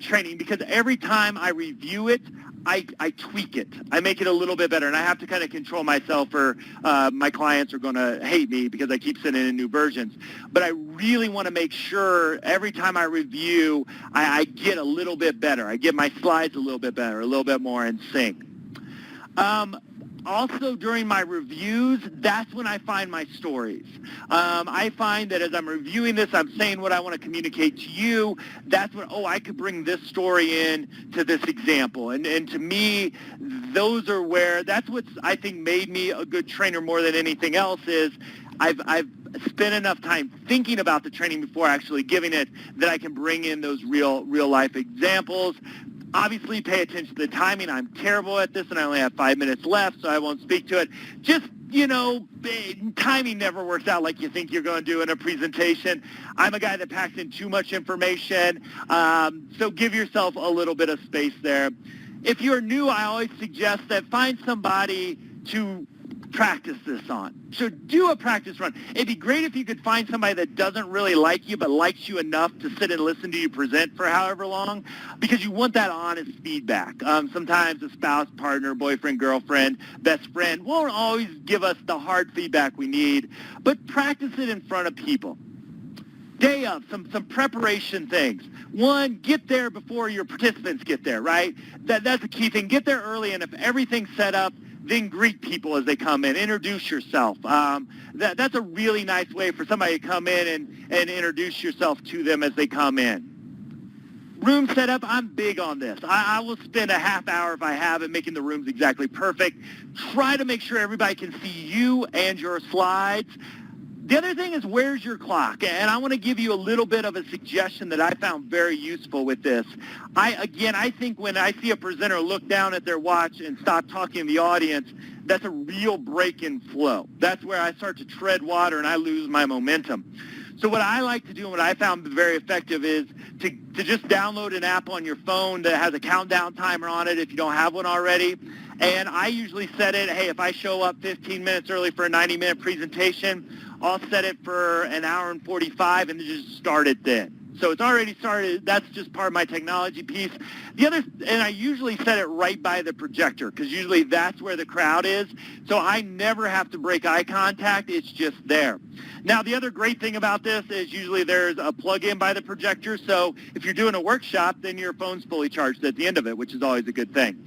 training because every time I review it, I tweak it. I make it a little bit better, and I have to kind of control myself or my clients are going to hate me because I keep sending in new versions. But I really want to make sure every time I review, I get a little bit better. I get my slides a little bit better, a little bit more in sync. Also, during my reviews, that's when I find my stories. I find that as I'm reviewing this, I'm saying what I want to communicate to you. That's when, I could bring this story in to this example. And to me, that's what's, I think, made me a good trainer more than anything else is I've spent enough time thinking about the training before actually giving it that I can bring in those real life examples. Obviously, pay attention to the timing. I'm terrible at this, and I only have 5 minutes left, so I won't speak to it. Just, timing never works out like you think you're going to do in a presentation. I'm a guy that packs in too much information, so give yourself a little bit of space there. If you're new, I always suggest that find somebody to practice this on. So do a practice run. It'd be great if you could find somebody that doesn't really like you but likes you enough to sit and listen to you present for however long because you want that honest feedback. Sometimes a spouse, partner, boyfriend, girlfriend, best friend won't always give us the hard feedback we need, but practice it in front of people. Day of, some preparation things. One, get there before your participants get there, right? That's a key thing. Get there early, and if everything's set up, then greet people as they come in. Introduce yourself. That's a really nice way for somebody to come in and introduce yourself to them as they come in. Room setup, I'm big on this. I will spend a half hour if I have it making the rooms exactly perfect. Try to make sure everybody can see you and your slides. The other thing is, where's your clock? And I want to give you a little bit of a suggestion that I found very useful with this. I think when I see a presenter look down at their watch and stop talking to the audience, that's a real break in flow. That's where I start to tread water and I lose my momentum. So what I like to do and what I found very effective is to just download an app on your phone that has a countdown timer on it if you don't have one already. And I usually set it, hey, if I show up 15 minutes early for a 90-minute presentation, I'll set it for an hour and 45 and just start it then. So it's already started. That's just part of my technology piece. And I usually set it right by the projector because usually that's where the crowd is. So I never have to break eye contact. It's just there. Now, the other great thing about this is usually there's a plug-in by the projector. So if you're doing a workshop, then your phone's fully charged at the end of it, which is always a good thing.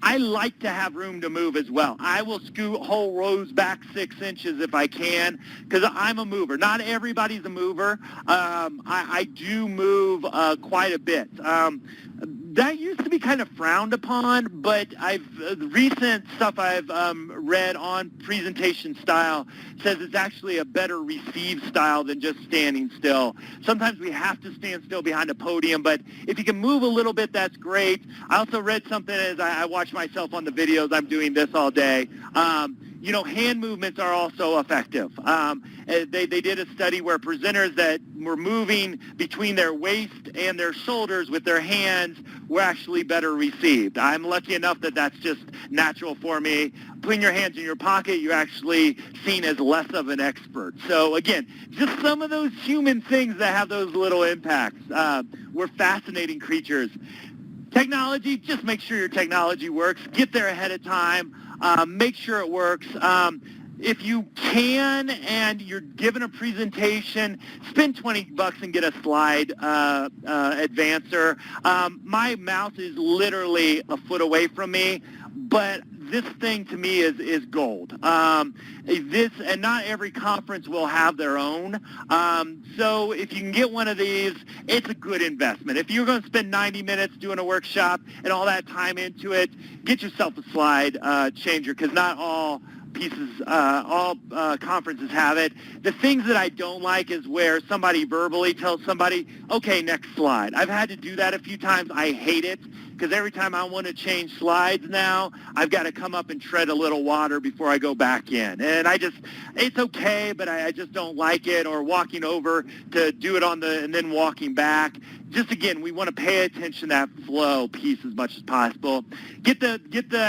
I like to have room to move as well. I will scoot whole rows back 6 inches if I can because I'm a mover. Not everybody's a mover. I do move quite a bit. That used to be kind of frowned upon, but the recent stuff I've read on presentation style says it's actually a better received style than just standing still. Sometimes we have to stand still behind a podium, but if you can move a little bit, that's great. I also read something as I watch myself on the videos. I'm doing this all day. Hand movements are also effective. They did a study where presenters that were moving between their waist and their shoulders with their hands were actually better received. I'm lucky enough that that's just natural for me. Putting your hands in your pocket, you're actually seen as less of an expert. So again, just some of those human things that have those little impacts. We're fascinating creatures. Technology, just make sure your technology works. Get there ahead of time. Make sure it works. If you can and you're given a presentation, spend $20 and get a slide advancer. My mouse is literally a foot away from me, but this thing to me is gold. This, and not every conference will have their own. So if you can get one of these, it's a good investment. If you're going to spend 90 minutes doing a workshop and all that time into it, get yourself a slide changer, because not all conferences have it. The things that I don't like is where somebody verbally tells somebody, okay, next slide. I've had to do that a few times. I hate it, because every time I want to change slides now, I've got to come up and tread a little water before I go back in. And it's okay, but I just don't like it, or walking over to do it and then walking back. Just again, we want to pay attention to that flow piece as much as possible. Get the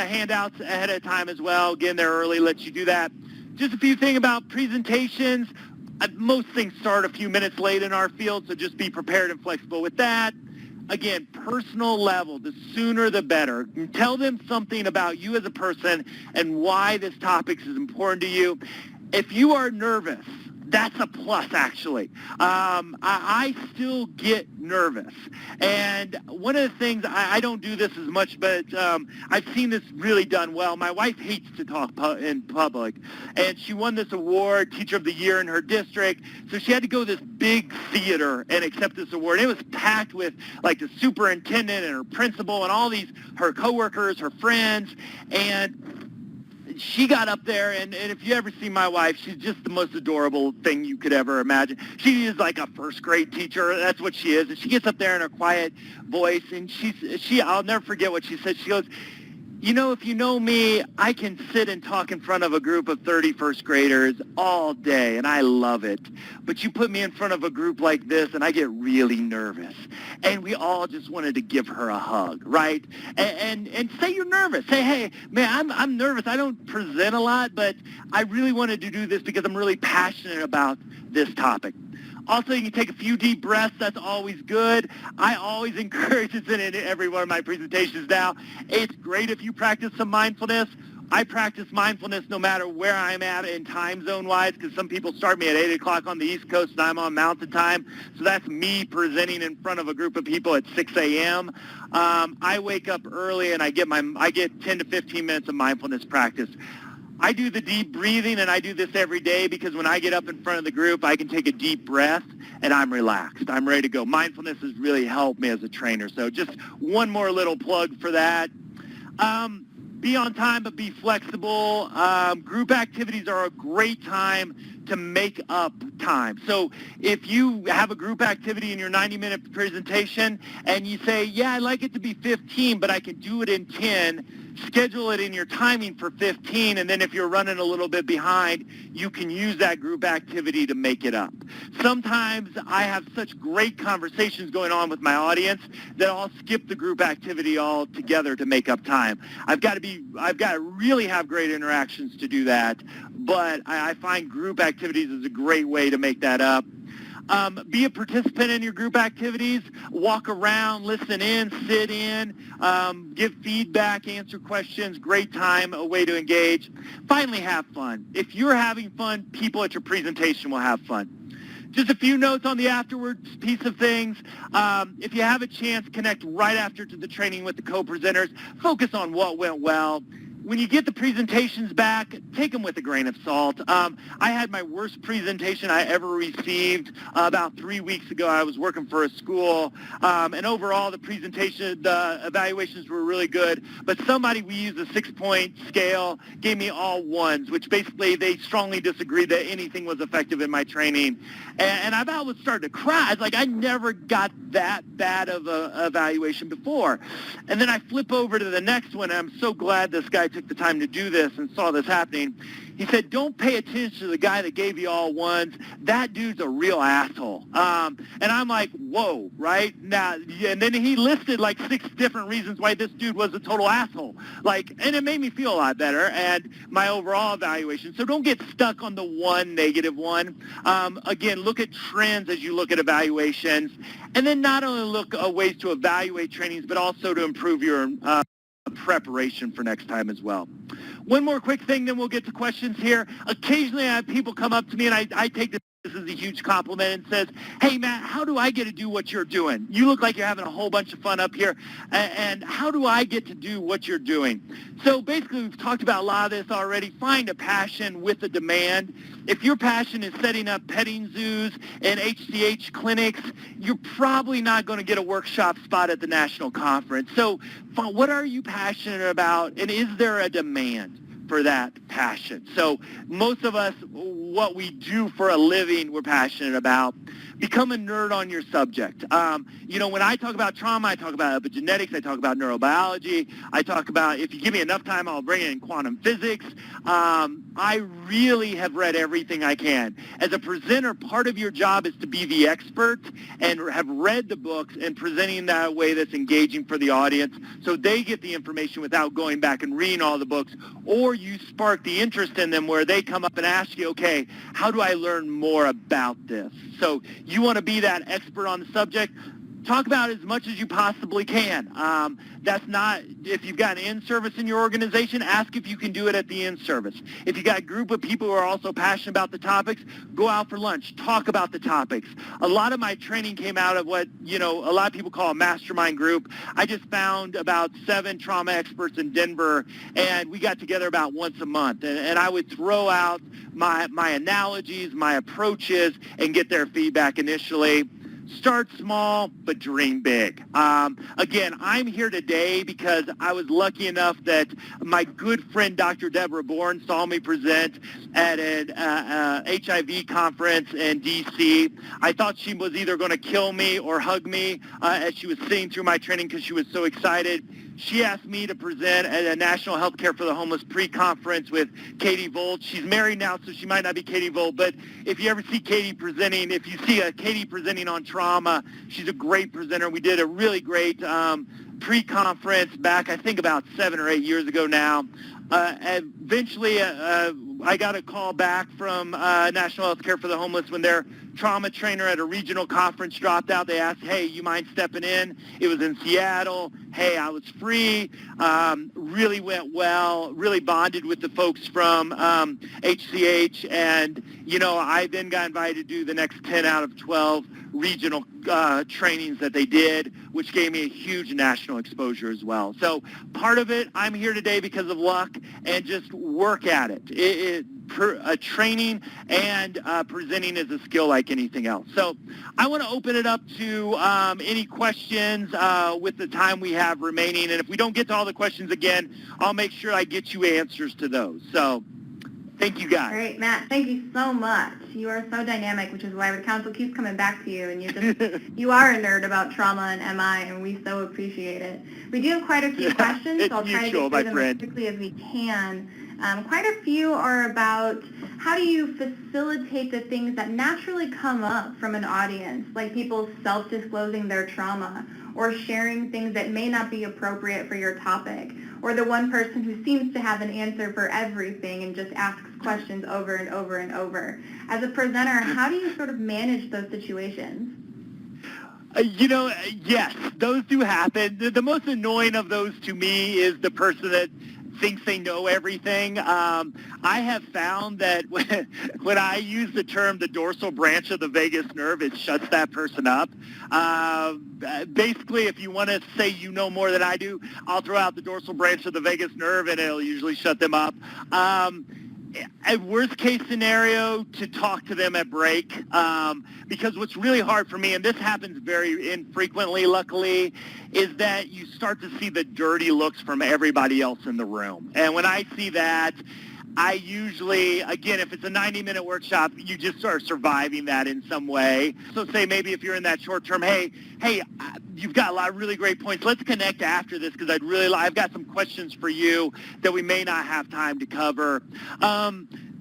handouts ahead of time as well. Get in there early, let you do that. Just a few things about presentations. Most things start a few minutes late in our field, so just be prepared and flexible with that. Again, personal level, the sooner the better. Tell them something about you as a person and why this topic is important to you. If you are nervous, that's a plus, actually. I still get nervous. And one of the things, I don't do this as much, but I've seen this really done well. My wife hates to talk in public, and she won this award, Teacher of the Year in her district. So she had to go to this big theater and accept this award. It was packed with, like, the superintendent and her principal and all her coworkers, her friends, and she got up there, and if you ever see my wife, she's just the most adorable thing you could ever imagine. She is like a first-grade teacher. That's what she is. And she gets up there in her quiet voice, and I'll never forget what she said. She goes, you know, if you know me, I can sit and talk in front of a group of 30 first graders all day, and I love it. But you put me in front of a group like this, and I get really nervous. And we all just wanted to give her a hug, right? And say you're nervous. Say, hey, man, I'm nervous. I don't present a lot, but I really wanted to do this because I'm really passionate about this topic. Also, you can take a few deep breaths. That's always good. I always encourage it in every one of my presentations now. It's great if you practice some mindfulness. I practice mindfulness no matter where I'm at in time zone-wise, because some people start me at 8 o'clock on the East Coast, and I'm on Mountain Time. So that's me presenting in front of a group of people at 6 a.m. I wake up early, and I get 10 to 15 minutes of mindfulness practice. I do the deep breathing, and I do this every day, because when I get up in front of the group, I can take a deep breath, and I'm relaxed. I'm ready to go. Mindfulness has really helped me as a trainer. So just one more little plug for that. Be on time, but be flexible. Group activities are a great time to make up time. So if you have a group activity in your 90-minute presentation and you say, yeah, I'd like it to be 15, but I can do it in 10, schedule it in your timing for 15, and then if you're running a little bit behind, you can use that group activity to make it up. Sometimes I have such great conversations going on with my audience that I'll skip the group activity altogether to make up time. I've got to really have great interactions to do that, but I find group activities is a great way to make that up. Be a participant in your group activities. Walk around, listen in, sit in, give feedback, answer questions. Great time, a way to engage. Finally, have fun. If you're having fun, people at your presentation will have fun. Just a few notes on the afterwards piece of things. If you have a chance, connect right after to the training with the co-presenters. Focus on what went well. When you get the presentations back, take them with a grain of salt. I had my worst presentation I ever received about 3 weeks ago. I was working for a school, and overall the evaluations were really good. But we used a 6-point scale, gave me all ones, which basically they strongly disagreed that anything was effective in my training. And I about started to cry. I was like, I never got that bad of an evaluation before. And then I flip over to the next one, and I'm so glad this guy took the time to do this and saw this happening. He said, don't pay attention to the guy that gave you all ones. That dude's a real asshole. And I'm like, whoa, right? Now, and then he listed like 6 different reasons why this dude was a total asshole. And it made me feel a lot better and my overall evaluation. So don't get stuck on the one negative one. Again, look at trends as you look at evaluations. And then not only look at ways to evaluate trainings, but also to improve your preparation for next time as well. One more quick thing, then we'll get to questions here. Occasionally I have people come up to me, and I take this as a huge compliment, and says, hey, Matt, how do I get to do what you're doing? You look like you're having a whole bunch of fun up here, and how do I get to do what you're doing? So basically, we've talked about a lot of this already. Find a passion with a demand. If your passion is setting up petting zoos and HCH clinics, you're probably not going to get a workshop spot at the national conference. So what are you passionate about, and is there a demand for that passion? So most of us, what we do for a living, we're passionate about. Become a nerd on your subject. When I talk about trauma, I talk about epigenetics, I talk about neurobiology, I talk about, if you give me enough time, I'll bring in quantum physics. I really have read everything I can. As a presenter, part of your job is to be the expert and have read the books and presenting that way that's engaging for the audience so they get the information without going back and reading all the books, or you spark the interest in them where they come up and ask you, okay, how do I learn more about this? So you want to be that expert on the subject. Talk about as much as you possibly can. That's not, if you've got an in-service in your organization, ask if you can do it at the in-service. If you got a group of people who are also passionate about the topics, go out for lunch, talk about the topics. A lot of my training came out of what, a lot of people call a mastermind group. I just found about 7 trauma experts in Denver, and we got together about once a month. And I would throw out my analogies, my approaches, and get their feedback initially. Start small, but dream big. Again, I'm here today because I was lucky enough that my good friend Dr. Deborah Bourne saw me present at an HIV conference in D.C. I thought she was either going to kill me or hug me as she was sitting through my training because she was so excited. She asked me to present at a National Healthcare for the Homeless pre-conference with Katie Volt. She's married now, so she might not be Katie Volt, but if you ever see Katie presenting, if you see Katie presenting on trauma, she's a great presenter. We did a really great pre-conference back, I think, about 7 or 8 years ago now. Eventually, I got a call back from National Healthcare for the Homeless when their trauma trainer at a regional conference dropped out. They asked, hey, you mind stepping in? It was in Seattle. Hey, I was free. Really went well. Really bonded with the folks from HCH. And, I then got invited to do the next 10 out of 12 regional trainings that they did, which gave me a huge national exposure as well. So part of it, I'm here today because of luck and just work at it. Training and presenting is a skill like anything else. So I want to open it up to any questions with the time we have remaining. And if we don't get to all the questions again, I'll make sure I get you answers to those. So thank you, guys. Great, Matt. Thank you so much. You are so dynamic, which is why the council keeps coming back to you, and you are a nerd about trauma and MI, and we so appreciate it. We do have quite a few questions, so I'll try to get through them as quickly as we can. Quite a few are about how do you facilitate the things that naturally come up from an audience, like people self-disclosing their trauma or sharing things that may not be appropriate for your topic, or the one person who seems to have an answer for everything and just asks questions over and over and over. As a presenter, how do you sort of manage those situations? Yes, those do happen. The most annoying of those to me is the person that thinks they know everything. I have found that when I use the term the dorsal branch of the vagus nerve, it shuts that person up. Basically, if you want to say you know more than I do, I'll throw out the dorsal branch of the vagus nerve, and it'll usually shut them up. A worst case scenario, to talk to them at break, because what's really hard for me, and this happens very infrequently, luckily, is that you start to see the dirty looks from everybody else in the room. And when I see that, I usually, again, if it's a 90-minute workshop, you just start surviving that in some way. So say maybe if you're in that short term, hey, you've got a lot of really great points. Let's connect after this because I've got some questions for you that we may not have time to cover.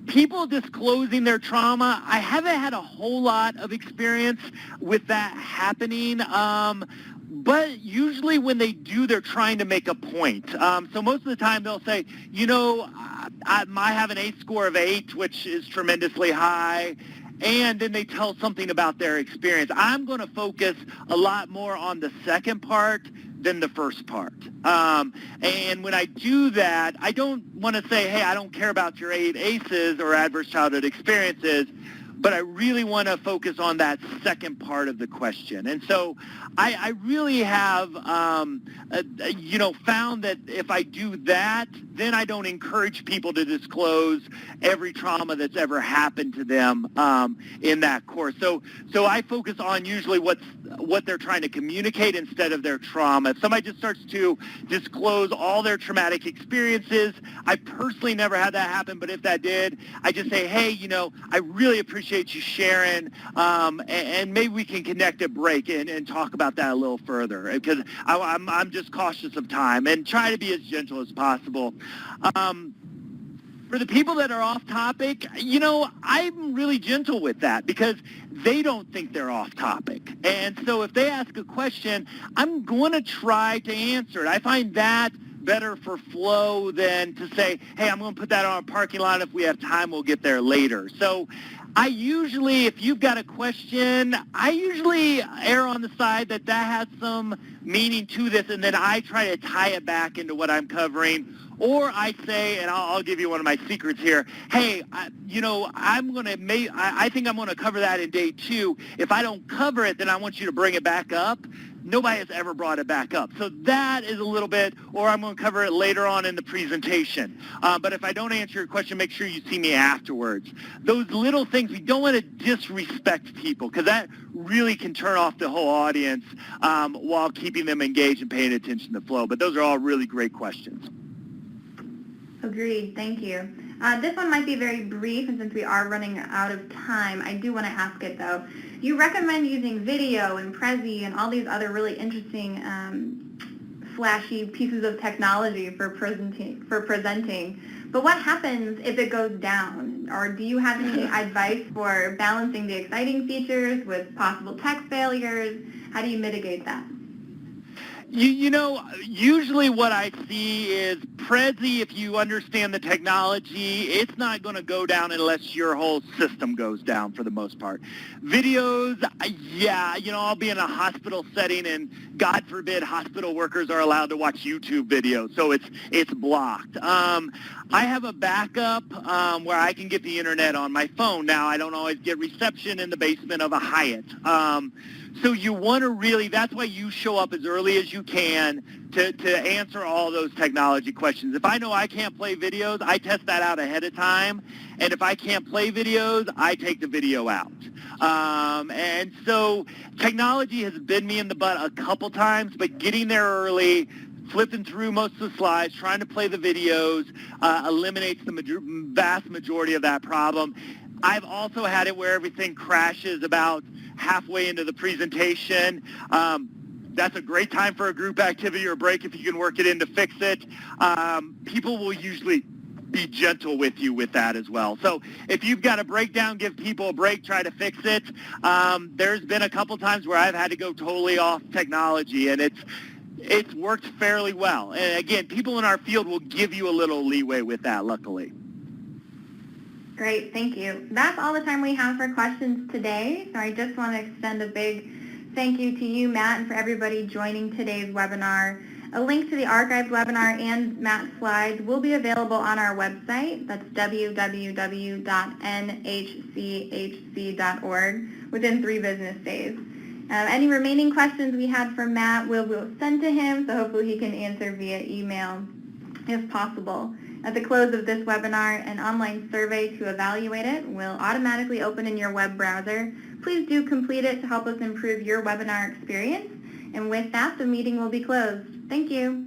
People disclosing their trauma, I haven't had a whole lot of experience with that happening. But usually when they do, they're trying to make a point. So most of the time they'll say, I have an ACE score of 8, which is tremendously high. and then they tell something about their experience. I'm going to focus a lot more on the second part than the first part. And when I do that, I don't want to say, hey, I don't care about your 8 ACEs or adverse childhood experiences, but I really want to focus on that second part of the question. And so I really have, found that if I do that, then I don't encourage people to disclose every trauma that's ever happened to them in that course. So I focus on usually what they're trying to communicate instead of their trauma. If somebody just starts to disclose all their traumatic experiences, I personally never had that happen, but if that did, I just say, hey, I really appreciate you sharing, and maybe we can connect at break and talk about that a little further, because I'm just cautious of time and try to be as gentle as possible. For the people that are off topic, I'm really gentle with that because they don't think they're off topic. And so if they ask a question, I'm going to try to answer it. I find that better for flow than to say, hey, I'm going to put that on a parking lot. If we have time, we'll get there later. So I usually, if you've got a question, I usually err on the side that has some meaning to this, and then I try to tie it back into what I'm covering. Or I say, and I'll give you one of my secrets here, hey, I think I'm going to cover that in day 2. If I don't cover it, then I want you to bring it back up. Nobody has ever brought it back up. So that is a little bit, or I'm going to cover it later on in the presentation. But if I don't answer your question, make sure you see me afterwards. Those little things, we don't want to disrespect people because that really can turn off the whole audience while keeping them engaged and paying attention to flow. But those are all really great questions. Agreed. Thank you. This one might be very brief, and since we are running out of time, I do want to ask it, though. You recommend using video and Prezi and all these other really interesting flashy pieces of technology for presenting. But what happens if it goes down? Or do you have any advice for balancing the exciting features with possible tech failures? How do you mitigate that? Usually what I see is Prezi, if you understand the technology, it's not going to go down unless your whole system goes down for the most part. Videos, I'll be in a hospital setting, and God forbid hospital workers are allowed to watch YouTube videos, so it's blocked. I have a backup where I can get the internet on my phone. Now, I don't always get reception in the basement of a Hyatt. So you want to really, that's why you show up as early as you can to answer all those technology questions. If I know I can't play videos, I test that out ahead of time. And if I can't play videos, I take the video out. And so technology has been me in the butt a couple times, but getting there early, flipping through most of the slides, trying to play the videos, eliminates the vast majority of that problem. I've also had it where everything crashes about halfway into the presentation. That's a great time for a group activity or break if you can work it in to fix it. People will usually be gentle with you with that as well. So if you've got a breakdown, give people a break, try to fix it. There's been a couple times where I've had to go totally off technology, and it's worked fairly well. And again, people in our field will give you a little leeway with that, luckily. Great, thank you. That's all the time we have for questions today. So I just want to extend a big thank you to you, Matt, and for everybody joining today's webinar. A link to the archived webinar and Matt's slides will be available on our website. That's www.nhchc.org within 3 business days. Any remaining questions we had for Matt we'll send to him, so hopefully he can answer via email if possible. At the close of this webinar, an online survey to evaluate it will automatically open in your web browser. Please do complete it to help us improve your webinar experience. And with that, the meeting will be closed. Thank you.